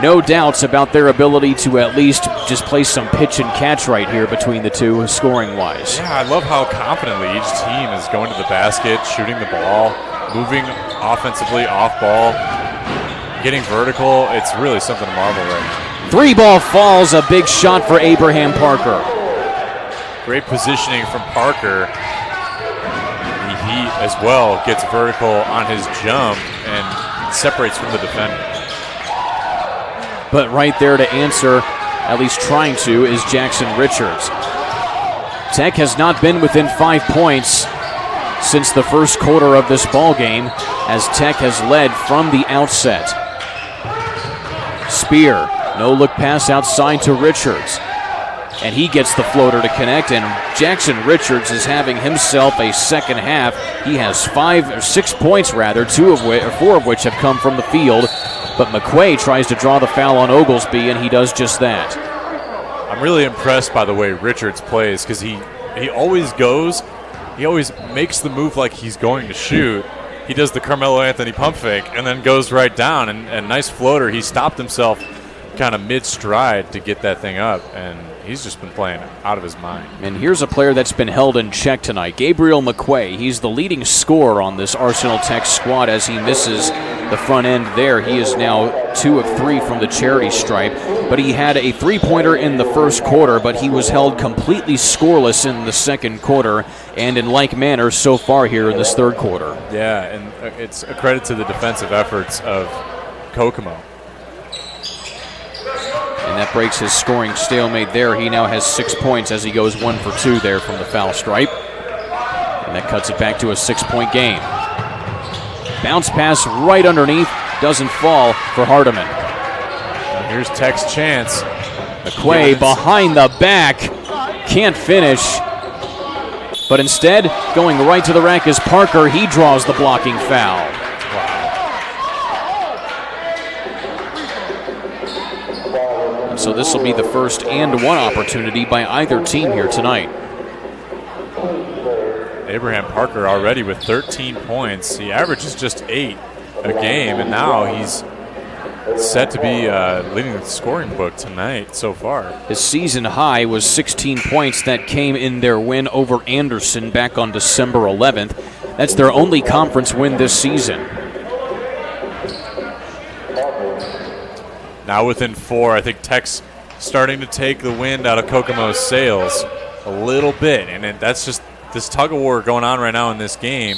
no doubts about their ability to at least just play some pitch and catch right here between the two, scoring-wise. Yeah, I love how confidently each team is going to the basket, shooting the ball, moving offensively off ball, getting vertical. It's really something to marvel right now. 3 ball falls, a big shot for Abraham Parker. Great positioning from Parker. He as well gets vertical on his jump and separates from the defender. But right there to answer, at least trying to, is Jackson Richards. Tech has not been within 5 points since the first quarter of this ball game, as Tech has led from the outset. Spear, no-look pass outside to Richards. And he gets the floater to connect, and Jackson Richards is having himself a second half. He has 6 points, 4 of which have come from the field. But McQuay tries to draw the foul on Oglesby, and he does just that. I'm really impressed by the way Richards plays, because he always makes the move like he's going to shoot. He does the Carmelo Anthony pump fake and then goes right down, and nice floater. He stopped himself kind of mid-stride to get that thing up, and he's just been playing out of his mind. And here's a player that's been held in check tonight, Gabriel McQuay. He's the leading scorer on this Arsenal Tech squad as he misses the front end there. He is now 2 of 3 from the charity stripe, but he had a three-pointer in the first quarter, but he was held completely scoreless in the second quarter, and in like manner so far here in this third quarter. Yeah, and it's a credit to the defensive efforts of Kokomo. And that breaks his scoring stalemate there. He now has 6 points as he goes 1 for 2 there from the foul stripe. And that cuts it back to a 6-point game. Bounce pass right underneath, doesn't fall for Hardiman. And here's Tech's chance. McQuay behind the back, can't finish. But instead, going right to the rack is Parker. He draws the blocking foul. And so this will be the first and one opportunity by either team here tonight. Abraham Parker already with 13 points. He averages just 8 a game, and now he's set to be leading the scoring book tonight so far. His season high was 16 points that came in their win over Anderson back on December 11th. That's their only conference win this season. Now within 4, I think Tech's starting to take the wind out of Kokomo's sails a little bit, and that's just this tug of war going on right now in this game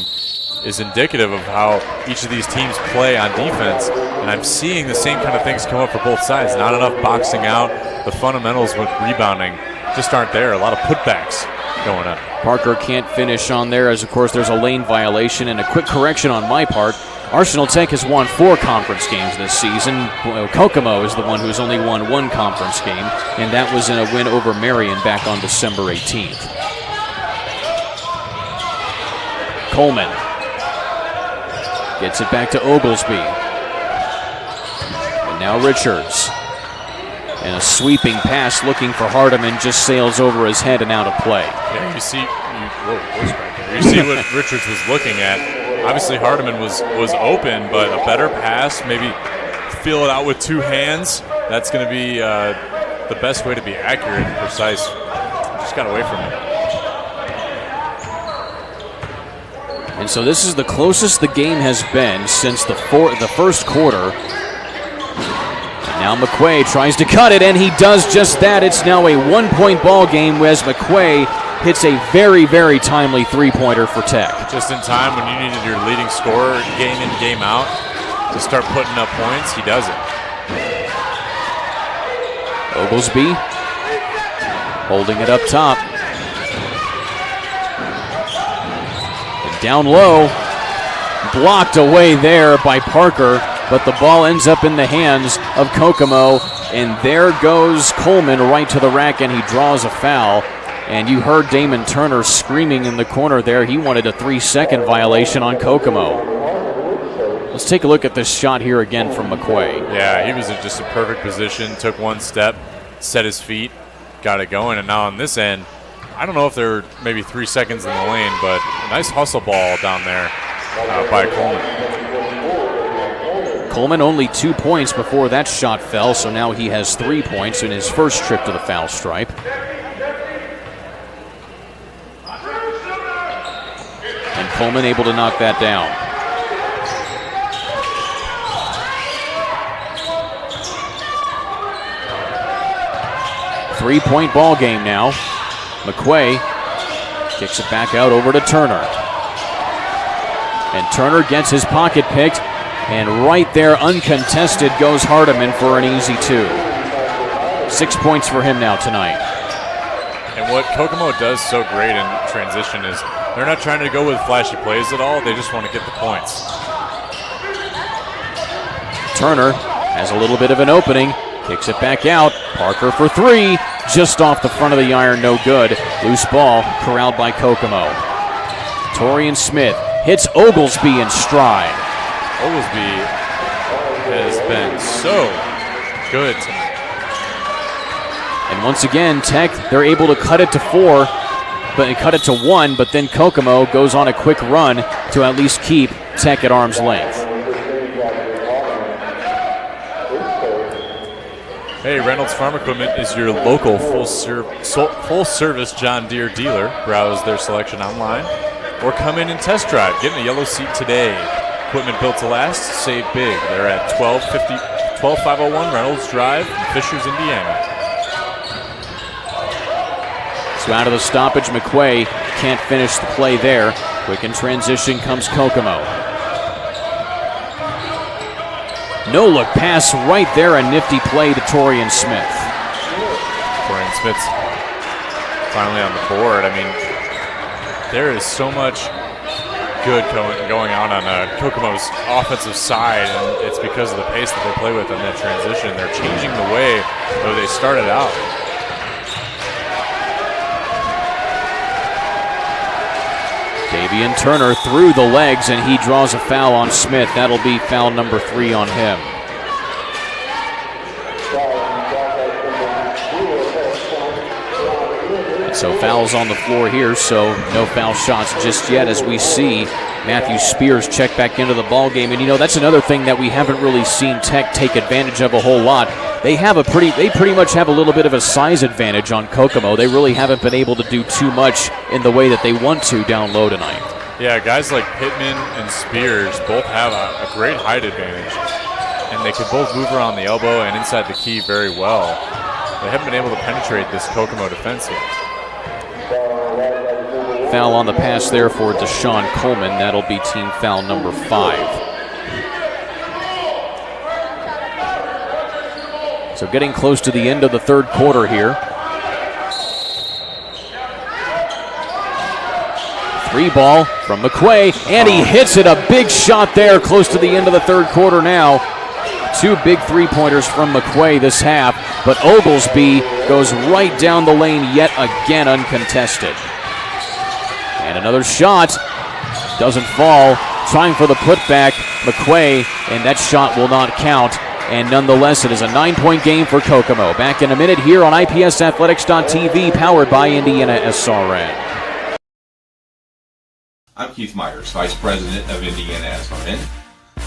is indicative of how each of these teams play on defense, and I'm seeing the same kind of things come up for both sides. Not enough boxing out. The fundamentals with rebounding just aren't there. A lot of putbacks going up. Parker can't finish on there, as of course there's a lane violation. And a quick correction on my part, Arsenal Tech has won 4 conference games this season. Kokomo is the one who's only won 1 conference game, and that was in a win over Marion back on December 18th. Coleman gets it back to Oglesby. And now Richards. And a sweeping pass looking for Hardiman just sails over his head and out of play. Yeah, you see what Richards was looking at. Obviously Hardiman was open, but a better pass, maybe feel it out with 2 hands. That's going to be the best way to be accurate and precise. Just got away from it. And so this is the closest the game has been since the first quarter. And now McQuay tries to cut it, and he does just that. It's now a 1-point ball game as McQuay hits a very, very timely three-pointer for Tech. Just in time when you needed your leading scorer game in, game out to start putting up points, he does it. Oglesby holding it up top. Down low, blocked away there by Parker, but the ball ends up in the hands of Kokomo, and there goes Coleman right to the rack, and he draws a foul. And you heard Damon Turner screaming in the corner there. He wanted a 3-second violation on Kokomo. Let's take a look at this shot here again from McQuay. Yeah, he was in just a perfect position, took 1 step, set his feet, got it going, and now on this end, I don't know if there were maybe 3 seconds in the lane, but a nice hustle ball down there by Coleman. Coleman only 2 points before that shot fell, so now he has 3 points in his first trip to the foul stripe. And Coleman able to knock that down. Three-point ball game now. McQuay kicks it back out over to Turner. And Turner gets his pocket picked, and right there, uncontested, goes Hardiman for an easy 2. 6 points for him now tonight. And what Kokomo does so great in transition is they're not trying to go with flashy plays at all. They just want to get the points. Turner has a little bit of an opening, kicks it back out. Parker for 3. Just off the front of the iron, no good. Loose ball corralled by Kokomo. Torian Smith hits Oglesby in stride. Oglesby has been so good tonight. And once again, Tech, they're able to cut it to 4, but cut it to 1, but then Kokomo goes on a quick run to at least keep Tech at arm's length. Hey, Reynolds Farm Equipment is your local full-service John Deere dealer. Browse their selection online or come in and test drive. Get in a yellow seat today. equipment built to last, save big. They're at 12501 Reynolds Drive in Fishers, Indiana. So out of the stoppage, McQuay can't finish the play there. Quick in transition comes Kokomo. No-look pass right there, a nifty play to Torian Smith. Torian Smith's finally on the board. I mean, there is so much good going on Kokomo's offensive side, and it's because of the pace that they play with in that transition. They're changing the way that they started out. Davian Turner through the legs, and he draws a foul on Smith. That'll be foul number 3 on him. And so fouls on the floor here, so no foul shots just yet as we see Matthew Spears check back into the ball game. And that's another thing that we haven't really seen Tech take advantage of a whole lot. They pretty much have a little bit of a size advantage on Kokomo. They really haven't been able to do too much in the way that they want to down low tonight. Yeah, guys like Pittman and Spears both have a great height advantage, and they can both move around the elbow and inside the key very well. They haven't been able to penetrate this Kokomo defense yet. Foul on the pass there for Deshaun Coleman. That'll be team foul number 5. So getting close to the end of the third quarter here. 3-ball from McQuay, and he hits it. A big shot there close to the end of the third quarter now. 2 big 3-pointers from McQuay this half, but Oglesby goes right down the lane yet again uncontested. And another shot. Doesn't fall. Trying for the putback, McQuay, and that shot will not count. And nonetheless, it is a 9-point game for Kokomo. Back in a minute here on IPSathletics.tv, powered by IndianaSRN. I'm Keith Myers, Vice President of IndianaSRN.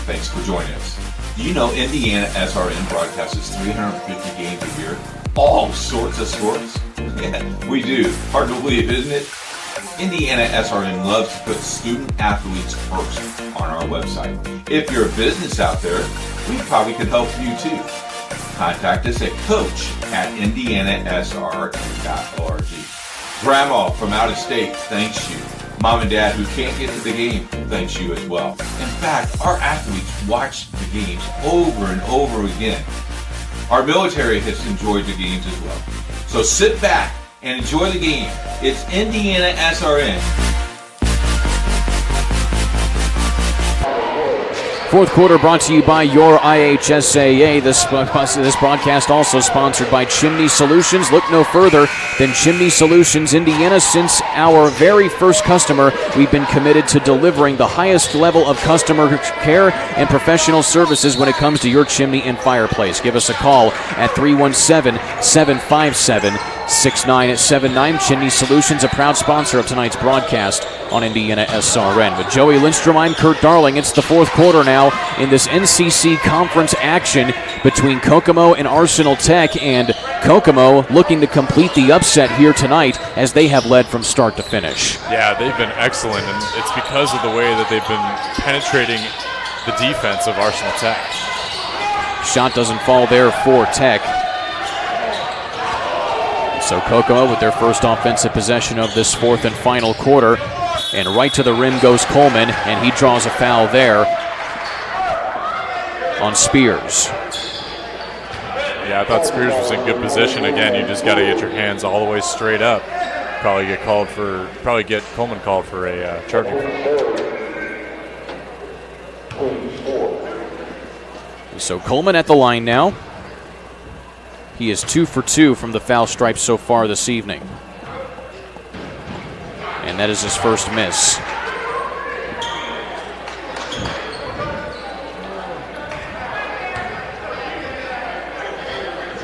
Thanks for joining us. Do you know IndianaSRN broadcasts 350 games a year? All sorts of sports? Yeah, we do. Hard to believe, isn't it? IndianaSRN loves to put student athletes first on our website. If you're a business out there, we probably could help you too. Contact us at coach@indianasrn.org. Grandma from out of state thanks you. Mom and Dad who can't get to the game thanks you as well. In fact, our athletes watch the games over and over again. Our military has enjoyed the games as well. So sit back and enjoy the game. It's IndianaSRN. Fourth quarter brought to you by your IHSAA. This broadcast also sponsored by Chimney Solutions. Look no further than Chimney Solutions, Indiana. Since our very first customer, we've been committed to delivering the highest level of customer care and professional services when it comes to your chimney and fireplace. Give us a call at 317-757-6979. Chimney Solutions, a proud sponsor of tonight's broadcast on IndianaSRN. With Joey Lindstrom, I'm Kurt Darling. It's the fourth quarter now in this NCC conference action between Kokomo and Arsenal Tech, and Kokomo looking to complete the upset here tonight as they have led from start to finish. Yeah, they've been excellent, and it's because of the way that they've been penetrating the defense of Arsenal Tech. Shot doesn't fall there for Tech. So Kokomo with their first offensive possession of this fourth and final quarter. And right to the rim goes Coleman, and he draws a foul there on Spears. Yeah, I thought Spears was in good position. Again, you just got to get your hands all the way straight up. Probably get Coleman called for a charging foul. So Coleman at the line now. He is 2 for 2 from the foul stripe so far this evening. And that is his first miss.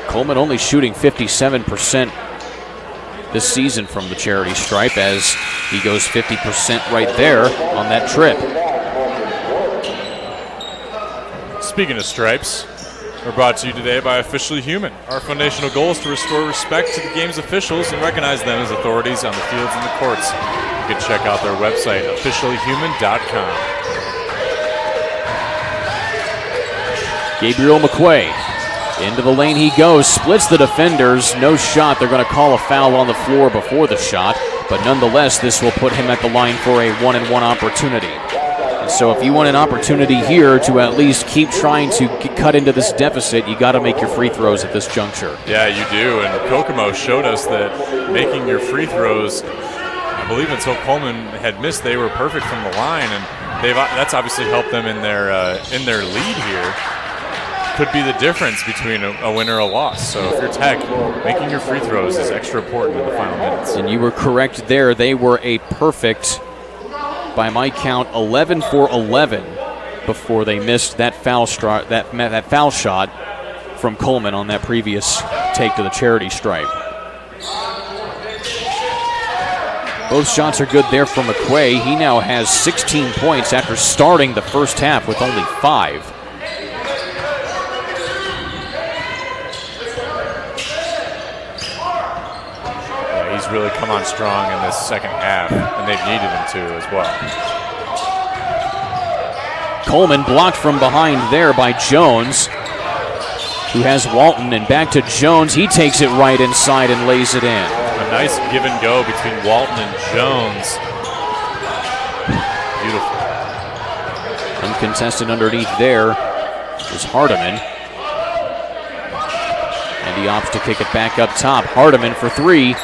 Coleman only shooting 57% this season from the charity stripe, as he goes 50% right there on that trip. Speaking of stripes, we're brought to you today by Officially Human. Our foundational goal is to restore respect to the game's officials and recognize them as authorities on the fields and the courts. You can check out their website, officiallyhuman.com. Gabriel McQuay. Into the lane he goes, splits the defenders, no shot. They're going to call a foul on the floor before the shot, but nonetheless, this will put him at the line for a 1-and-1 opportunity. And so if you want an opportunity here to at least keep trying to cut into this deficit, you got to make your free throws at this juncture. Yeah, you do, and Kokomo showed us that making your free throws, I believe until Coleman had missed, they were perfect from the line, and that's obviously helped them in their lead here. Could be the difference between a win or a loss. So if you're Tech, making your free throws is extra important in the final minutes. And you were correct there. They were a perfect, by my count, 11 for 11 before they missed that foul shot from Coleman on that previous take to the charity stripe. Both shots are good there from McQuay. He now has 16 points after starting the first half with only 5. He's really come on strong in this second half, and they've needed him to as well. Coleman blocked from behind there by Jones, who has Walton, and back to Jones. He takes it right inside and lays it in. A nice give and go between Walton and Jones. Beautiful. Uncontested underneath there is Hardiman. And he opts to kick it back up top. Hardiman for 3.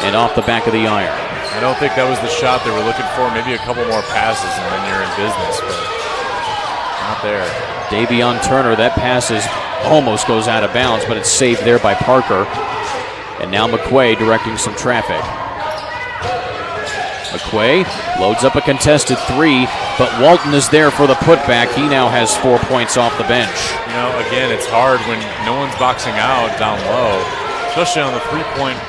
And off the back of the iron. I don't think that was the shot they were looking for. Maybe a couple more passes and then you're in business, but not there. Davion Turner, that pass almost goes out of bounds, but it's saved there by Parker. And now McQuay directing some traffic. McQuay loads up a contested 3, but Walton is there for the putback. He now has 4 points off the bench. You know, again, it's hard when no one's boxing out down low, especially on the three-point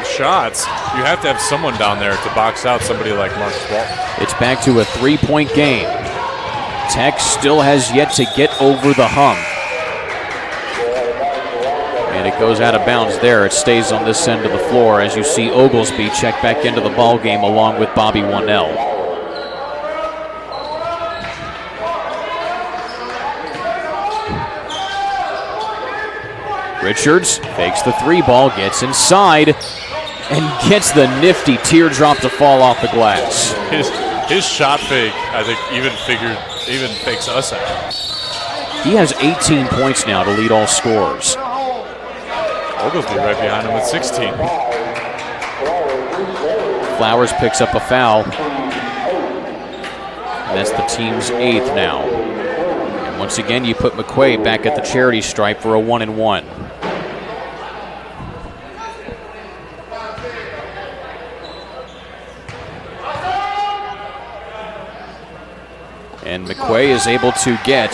shots. You have to have someone down there to box out somebody like Marcus Walton. It's back to a 3-point game. Tech still has yet to get over the hump. And it goes out of bounds there. It stays on this end of the floor as you see Oglesby check back into the ball game along with Bobby Wannell. Richards fakes the 3 ball, gets inside, and gets the nifty teardrop to fall off the glass. His shot fake, I think, even fakes us out. He has 18 points now to lead all scorers. Oglesby right behind him with 16. Flowers picks up a foul. And that's the team's 8th now. And once again, you put McQuay back at the charity stripe for a 1-and-1. And McQuay is able to get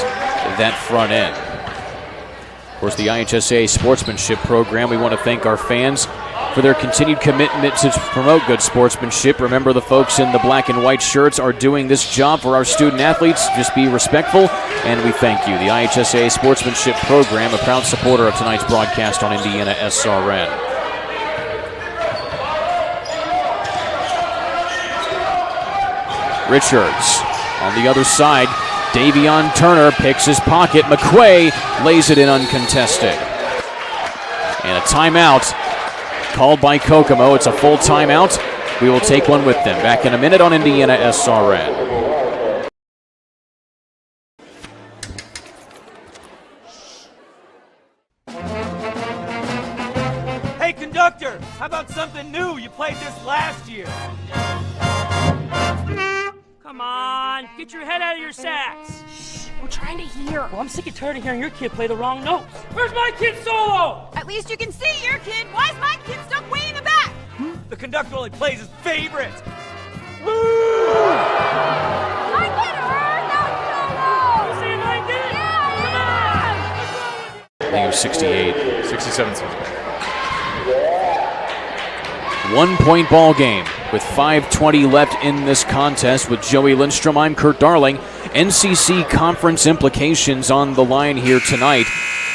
that front end. Of course, the IHSA sportsmanship program, we want to thank our fans for their continued commitment to promote good sportsmanship. Remember, the folks in the black and white shirts are doing this job for our student athletes. Just be respectful, and we thank you. The IHSA sportsmanship program, a proud supporter of tonight's broadcast on IndianaSRN. Richards on the other side. Davion Turner picks his pocket. McQuay lays it in uncontested. And a timeout called by Kokomo. It's a full timeout. We will take one with them. Back in a minute on IndianaSRN. Hey, conductor, how about something new? You played this last year. Come on, get your head out of your sacks. Shh, we're trying to hear. Well, I'm sick and tired of hearing your kid play the wrong notes. Where's my kid solo? At least you can see your kid. Why is my kid stuck way in the back? The conductor only plays his favorites. My kid heard that solo. You say like this? I think it was 68. 67. 1 point ball game with 5:20 left in this contest. With Joey Lindstrom, I'm Kurt Darling. NCC conference implications on the line here tonight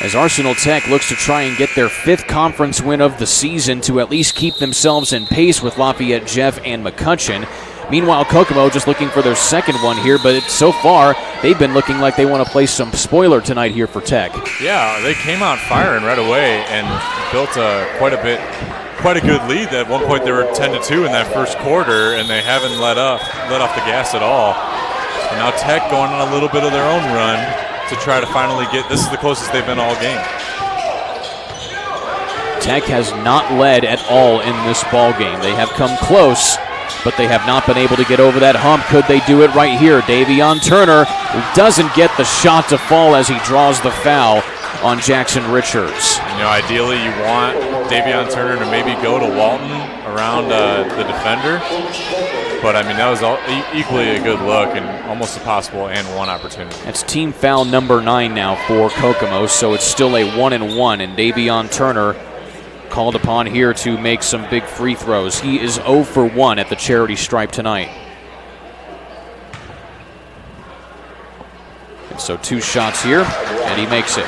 as Arsenal Tech looks to try and get their 5th conference win of the season to at least keep themselves in pace with Lafayette, Jeff, and McCutcheon. Meanwhile, Kokomo just looking for their second one here, but so far they've been looking like they want to play some spoiler tonight here for Tech. Yeah, they came out firing right away and built quite a good lead. At one point they were 10-2 in that first quarter, and they haven't let off the gas at all. And now Tech going on a little bit of their own run to try to finally get. This is the closest they've been all game. Tech has not led at all in this ball game. They have come close, but they have not been able to get over that hump. Could they do it right here? Davion Turner doesn't get the shot to fall as he draws the foul on Jackson Richards. Ideally you want Davion Turner to maybe go to Walton around the defender, but I mean that was equally a good look and almost a possible and one opportunity. That's team foul number 9 now for Kokomo, so it's still a 1-1, and Davion Turner called upon here to make some big free throws. He is 0 for 1 at the charity stripe tonight. And so 2 shots here, and he makes it.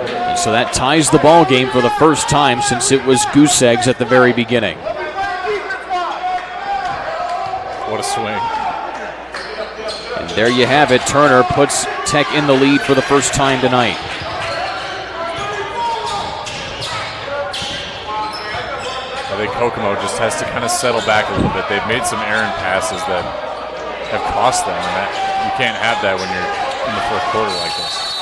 And so that ties the ball game for the first time since it was goose eggs at the very beginning. What a swing. And there you have it. Turner puts Tech in the lead for the first time tonight. I think Kokomo just has to kind of settle back a little bit. They've made some errant passes that have cost them, and that you can't have that when you're in the fourth quarter like this.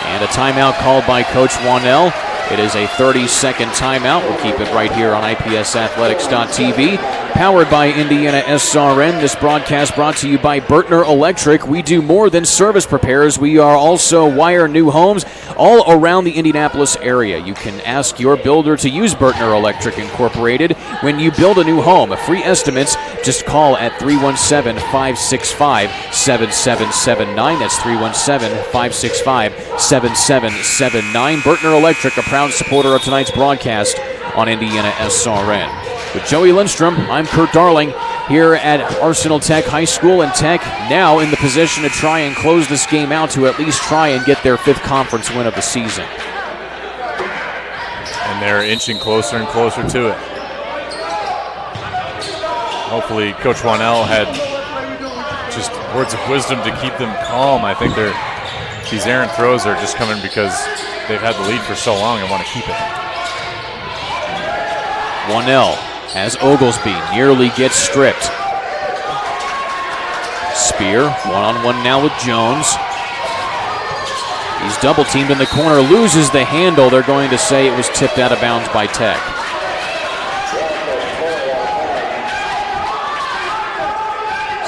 And a timeout called by Coach Wanell. It is a 30-second timeout. We'll keep it right here on IPSathletics.tv. Powered by IndianaSRN. This broadcast brought to you by Bertner Electric. We do more than service repairs. We are also wire new homes all around the Indianapolis area. You can ask your builder to use Bertner Electric Incorporated when you build a new home. Free estimates, just call at 317-565-7779. That's 317-565-7779. Bertner Electric, a proud supporter of tonight's broadcast on IndianaSRN. With Joey Lindstrom, I'm Kurt Darling here at Arsenal Tech High School, and Tech now in the position to try and close this game out to at least try and get their 5th conference win of the season. And they're inching closer and closer to it. Hopefully Coach Wanell had just words of wisdom to keep them calm. I think these errant throws are just coming because they've had the lead for so long and want to keep it. Wanell as Oglesby nearly gets stripped. Spear, one-on-one now with Jones. He's double-teamed in the corner, loses the handle. They're going to say it was tipped out of bounds by Tech.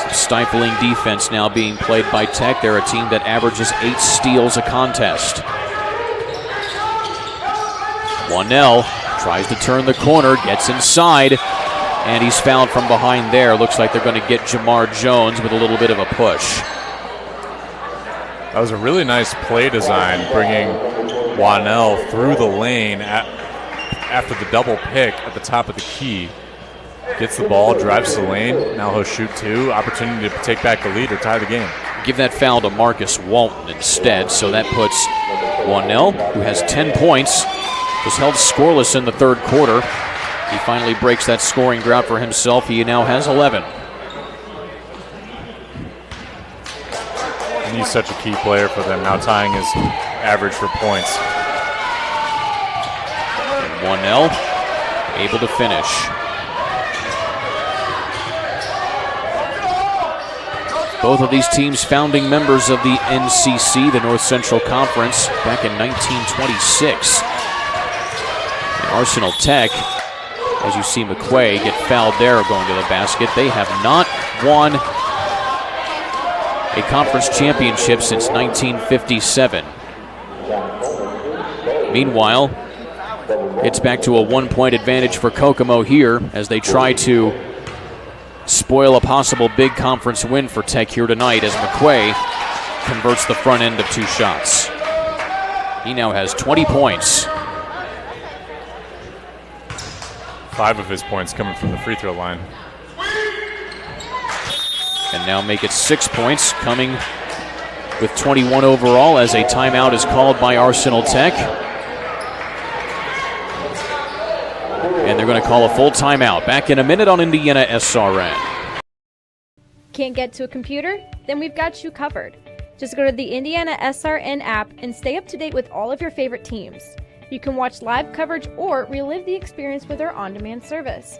Some stifling defense now being played by Tech. They're a team that averages 8 steals a contest. Wanell tries to turn the corner, gets inside, and he's fouled from behind there. Looks like they're going to get Jamar Jones with a little bit of a push. That was a really nice play design, bringing Wanell through the lane after the double pick at the top of the key. Gets the ball, drives the lane. Now he'll shoot 2. Opportunity to take back the lead or tie the game. Give that foul to Marcus Walton instead, so that puts Wanell, who has 10 points, was held scoreless in the third quarter. He finally breaks that scoring drought for himself. He now has 11. And he's such a key player for them, now tying his average for points. And Wanell able to finish. Both of these teams founding members of the NCC, the North Central Conference, back in 1926. Arsenal Tech, as you see McQuay get fouled there going to the basket. They have not won a conference championship since 1957. Meanwhile, it's back to a 1-point advantage for Kokomo here as they try to spoil a possible big conference win for Tech here tonight as McQuay converts the front end of 2 shots. He now has 20 points. 5 of his points coming from the free throw line. And now make it 6 points, coming with 21 overall as a timeout is called by Arsenal Tech. And they're going to call a full timeout. Back in a minute on Indiana SRN. Can't get to a computer? Then we've got you covered. Just go to the IndianaSRN app and stay up to date with all of your favorite teams. You can watch live coverage or relive the experience with our on-demand service.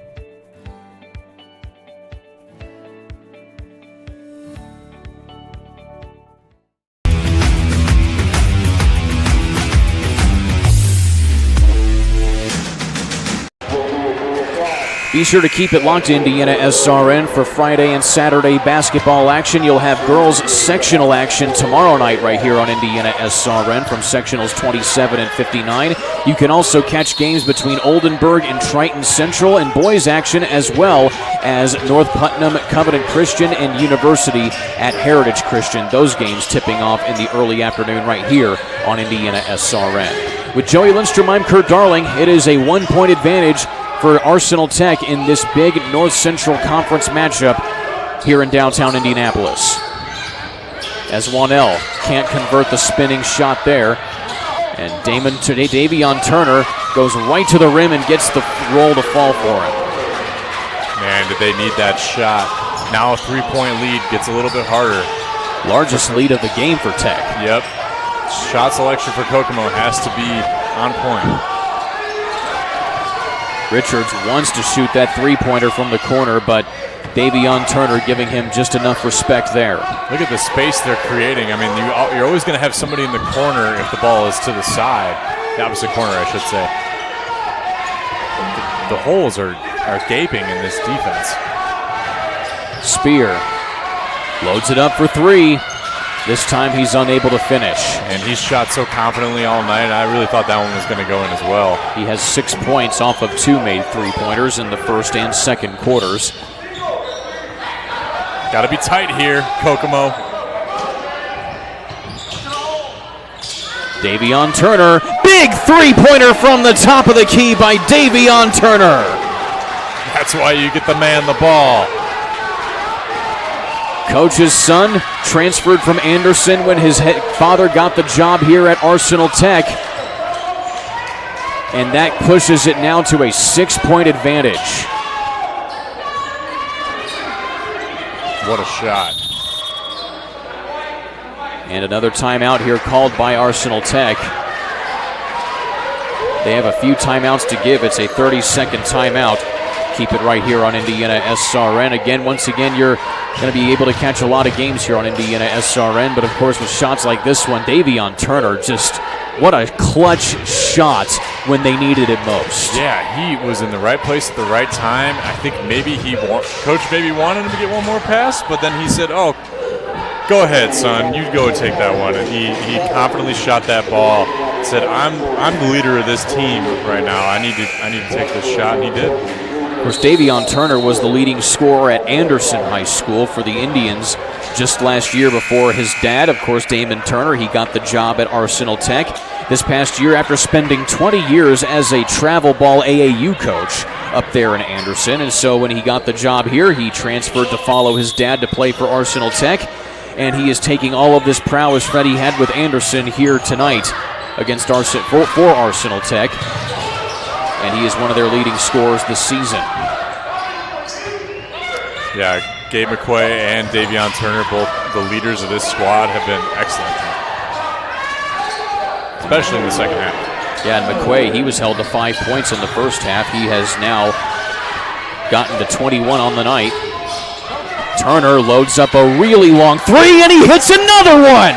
Be sure to keep it locked to Indiana SRN for Friday and Saturday basketball action. You'll have girls sectional action tomorrow night right here on Indiana SRN from sectionals 27 and 59. You can also catch games between Oldenburg and Triton Central, and boys action as well as North Putnam, Covenant Christian, and University at Heritage Christian. Those games tipping off in the early afternoon right here on Indiana SRN. With Joey Lindstrom, I'm Kurt Darling. It is a 1-point advantage for Arsenal Tech in this big North Central Conference matchup here in downtown Indianapolis. As Wanell can't convert the spinning shot there. And Davion Turner goes right to the rim and gets the roll to fall for him. Man, did they need that shot. Now a 3-point lead gets a little bit harder. Largest lead of the game for Tech. Yep. Shot selection for Kokomo has to be on point. Richards wants to shoot that three-pointer from the corner, but Davion Turner giving him just enough respect there. Look at the space they're creating. I mean, you're always going to have somebody in the corner if the ball is to the side. The opposite corner, I should say. The holes are gaping in this defense. Spear loads it up for three. This time he's unable to finish. And he's shot so confidently all night. I really thought that one was going to go in as well. He has 6 points off of 2 made three-pointers in the first and second quarters. Got to be tight here, Kokomo. Davion Turner. Big three-pointer from the top of the key by Davion Turner. That's why you get the man the ball. Coach's son transferred from Anderson when his father got the job here at Arsenal Tech. And that pushes it now to a 6-point advantage. What a shot. And another timeout here called by Arsenal Tech. They have a few timeouts to give. It's a 30-second timeout. Keep it right here on Indiana SRN. Once again, you're going to be able to catch a lot of games here on Indiana SRN, but of course with shots like this one, Davion Turner, just what a clutch shot when they needed it most. Yeah, he was in the right place at the right time. I think maybe Coach maybe wanted him to get one more pass, but then he said, oh, go ahead, son, you go take that one. And he confidently shot that ball, said, I'm the leader of this team right now. I need to take this shot, and he did. Of course, Davion Turner was the leading scorer at Anderson High School for the Indians just last year before his dad, of course, Damon Turner, he got the job at Arsenal Tech this past year after spending 20 years as a travel ball AAU coach up there in Anderson. And so when he got the job here, he transferred to follow his dad to play for Arsenal Tech. And he is taking all of this prowess that he had with Anderson here tonight against for Arsenal Tech. And he is one of their leading scorers this season. Yeah, Gabe McQuay and Davion Turner, both the leaders of this squad, have been excellent. Especially in the second half. Yeah, and McQuay, he was held to 5 points in the first half. He has now gotten to 21 on the night. Turner loads up a really long three, and he hits another one!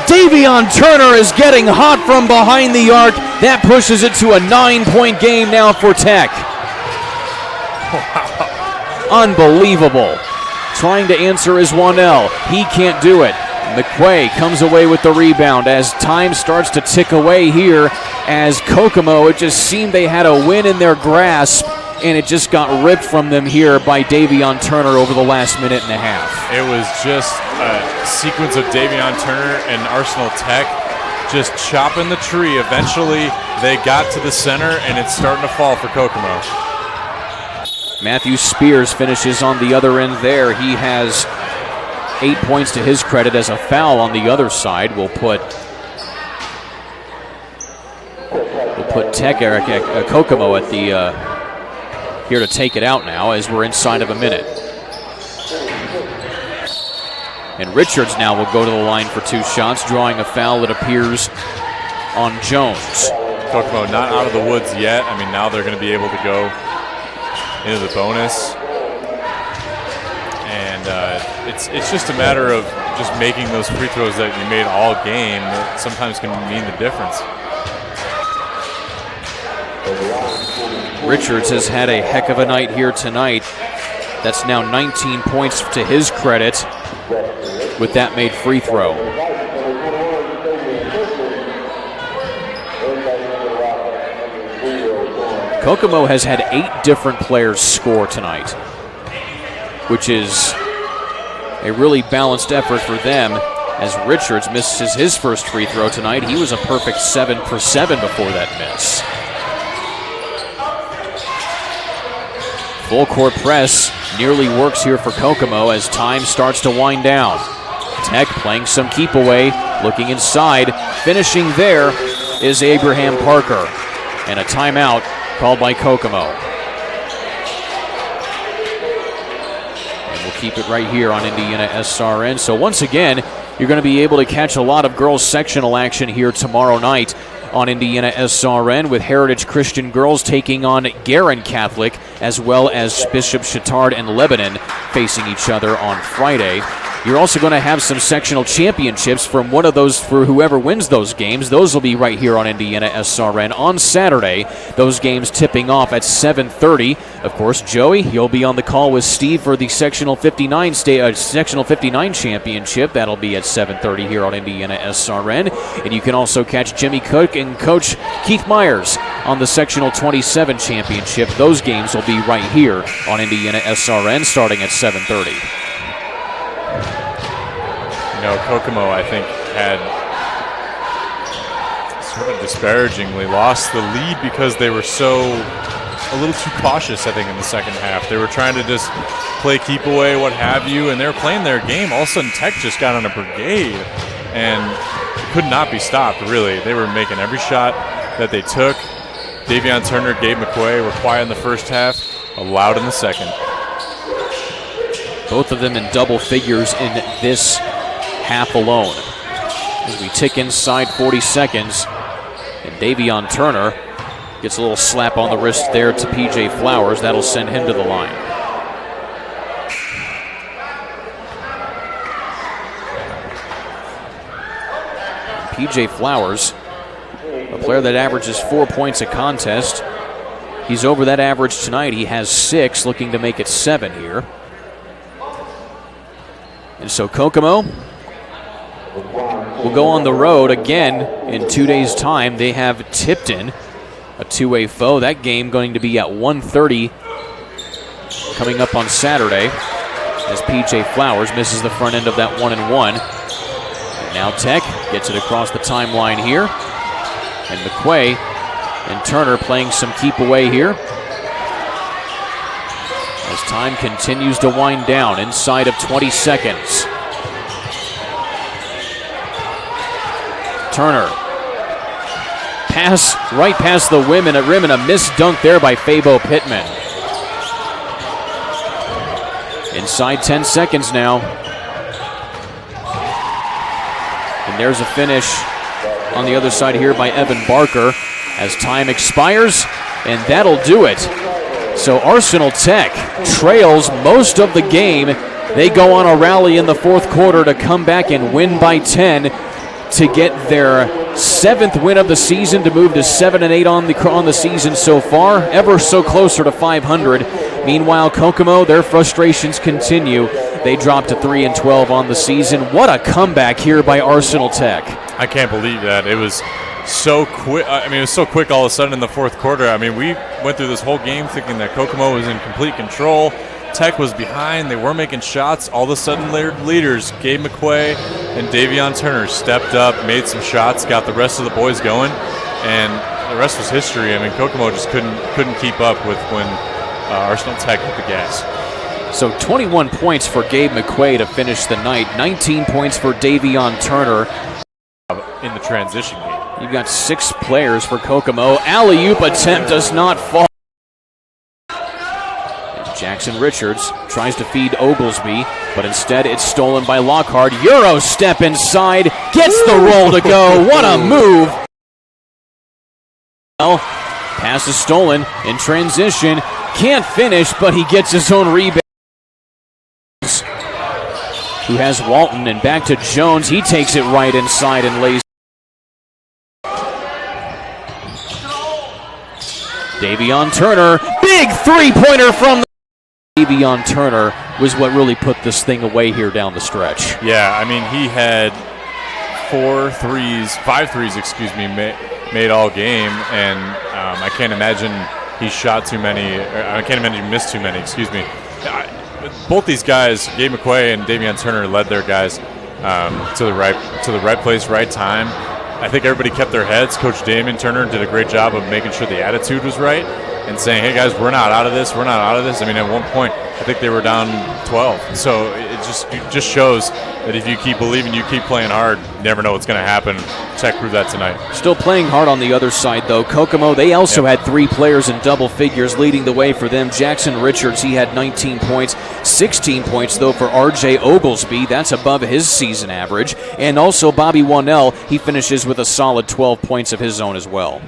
Davion Turner is getting hot from behind the arc. That pushes it to a 9-point game now for Tech. Wow. Unbelievable. Trying to answer is Wanell. He can't do it. McQuay comes away with the rebound as time starts to tick away here as Kokomo, it just seemed they had a win in their grasp, and it just got ripped from them here by Davion Turner over the last minute and a half. It was just a sequence of Davion Turner and Arsenal Tech just chopping the tree. Eventually, they got to the center, and it's starting to fall for Kokomo. Matthew Spears finishes on the other end there. He has 8 points to his credit as a foul on the other side will put We'll put Kokomo at the here to take it out now as we're inside of a minute. And Richards now will go to the line for 2 shots, drawing a foul that appears on Jones. Kokomo not out of the woods yet. I mean, now they're going to be able to go into the bonus. And it's just a matter of just making those free throws that you made all game that sometimes can mean the difference. Richards has had a heck of a night here tonight. That's now 19 points to his credit with that made free throw. Kokomo has had 8 different players score tonight, which is a really balanced effort for them as Richards misses his first free throw tonight. He was a perfect 7 for 7 before that miss. Full court press nearly works here for Kokomo as time starts to wind down. Tech playing some keep away, looking inside. Finishing there is Abraham Parker. And a timeout called by Kokomo. And we'll keep it right here on IndianaSRN. So once again, you're going to be able to catch a lot of girls sectional action here tomorrow night on IndianaSRN, with Heritage Christian Girls taking on Guerin Catholic, as well as Bishop Chittard and Lebanon facing each other on Friday. You're also going to have some sectional championships from one of those for whoever wins those games. Those will be right here on IndianaSRN on Saturday. Those games tipping off at 7:30. Of course, Joey, you'll be on the call with Steve for the Sectional 59 championship. That'll be at 7:30 here on IndianaSRN. And you can also catch Jimmy Cook and Coach Keith Myers on the Sectional 27 championship. Those games will be right here on IndianaSRN starting at 7:30. Kokomo, I think, had sort of disparagingly lost the lead because they were a little too cautious, I think, in the second half. They were trying to just play keep away, what have you, and they were playing their game. All of a sudden, Tech just got on a brigade and could not be stopped, really. They were making every shot that they took. Davion Turner, Gabe McQuay were quiet in the first half, loud in the second. Both of them in double figures in this half alone. As we tick inside 40 seconds, and Davion Turner gets a little slap on the wrist there to P.J. Flowers. That'll send him to the line. P.J. Flowers, a player that averages 4 points a contest. He's over that average tonight. He has 6, looking to make it 7 here. And so Kokomo will go on the road again in 2 days' time. They have Tipton, a two-way foe. That game going to be at 1:30 coming up on Saturday as P.J. Flowers misses the front end of that 1-and-1. And now Tech gets it across the timeline here. And McQuay and Turner playing some keep away here as time continues to wind down inside of 20 seconds. Turner. Pass right past the rim and a missed dunk there by Fabo Pittman. Inside 10 seconds now. And there's a finish on the other side here by Evan Barker as time expires, and that'll do it. So Arsenal Tech trails most of the game. They go on a rally in the fourth quarter to come back and win by 10 to get their 7th win of the season, to move to 7-8 on the season so far, ever so closer to 500. Meanwhile, Kokomo, their frustrations continue. They dropped to 3-12 on the season. What a comeback here by Arsenal Tech. I can't believe that. It was so quick. I mean, it was so quick all of a sudden in the fourth quarter. I mean, we went through this whole game thinking that Kokomo was in complete control. Tech was behind. They weren't making shots. All of a sudden, their leaders, Gabe McQuay and Davion Turner, stepped up, made some shots, got the rest of the boys going, and the rest was history. I mean, Kokomo just couldn't keep up with when Arsenal Tech hit the gas. So 21 points for Gabe McQuay to finish the night, 19 points for Davion Turner. In the transition game. You've got 6 players for Kokomo. Alley-oop attempt does not fall. Jackson Richards tries to feed Oglesby, but instead it's stolen by Lockhart. Euro step inside, gets the roll to go. What a move. Pass is stolen in transition. Can't finish, but he gets his own rebound. Who has Walton, and back to Jones. He takes it right inside and lays. Davion Turner, big three-pointer from the... Davion Turner was what really put this thing away here down the stretch. Yeah, I mean, he had 5 threes, made all game, and I can't imagine he shot too many. I can't imagine he missed too many. Both these guys, Gabe McQuay and Davion Turner, led their guys to the right place, right time. I think everybody kept their heads. Coach Davion Turner did a great job of making sure the attitude was right and saying, hey guys, we're not out of this. We're not out of this. I mean, at one point, I think they were down 12. So it just shows that if you keep believing, you keep playing hard, you never know what's going to happen. Tech proved that tonight. Still playing hard on the other side, though. Kokomo, they also had 3 players in double figures leading the way for them. Jackson Richards, he had 19 points. 16 points, though, for R.J. Oglesby. That's above his season average. And also Bobby Wannell, he finishes with a solid 12 points of his own as well.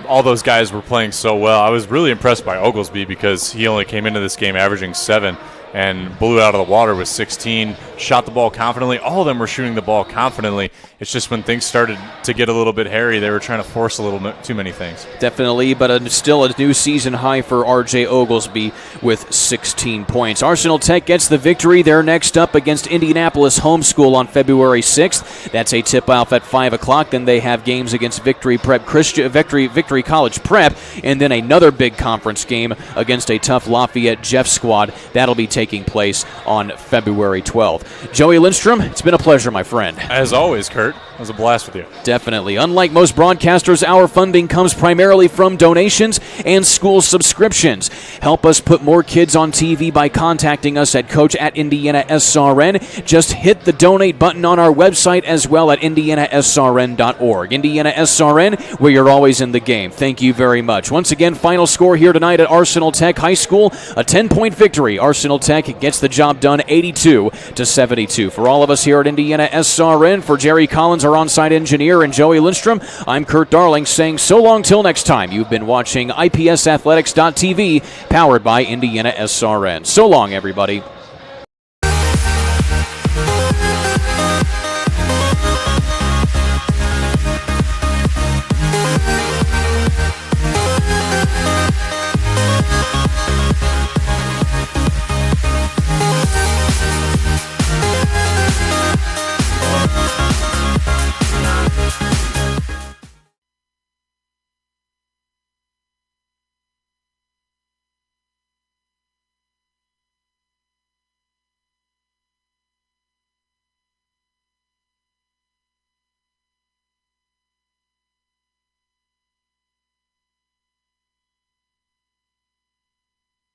All those guys were playing so well. I was really impressed by Oglesby because he only came into this game averaging 7 and blew out of the water with 16, shot the ball confidently. All of them were shooting the ball confidently. It's just when things started to get a little bit hairy, they were trying to force a little bit too many things. Definitely, but still a new season high for R.J. Oglesby with 16 points. Arsenal Tech gets the victory. They're next up against Indianapolis Homeschool on February 6th. That's a tip-off at 5 o'clock. Then they have games against Victory College Prep, and then another big conference game against a tough Lafayette Jeff squad. That'll be taking place on February 12th. Joey Lindstrom, it's been a pleasure, my friend. As always, Kurt. It was a blast with you. Definitely. Unlike most broadcasters, our funding comes primarily from donations and school subscriptions. Help us put more kids on TV by contacting us at coach@IndianaSRN. Just hit the donate button on our website as well at IndianaSRN.org. IndianaSRN, where you're always in the game. Thank you very much. Once again, final score here tonight at Arsenal Tech High School, a 10-point victory. Arsenal Tech gets the job done 82-72. For all of us here at IndianaSRN, for Jerry Collins, our on-site engineer, and Joey Lindstrom, I'm Kurt Darling saying so long till next time. You've been watching IPSathletics.tv, powered by IndianaSRN. So long, everybody.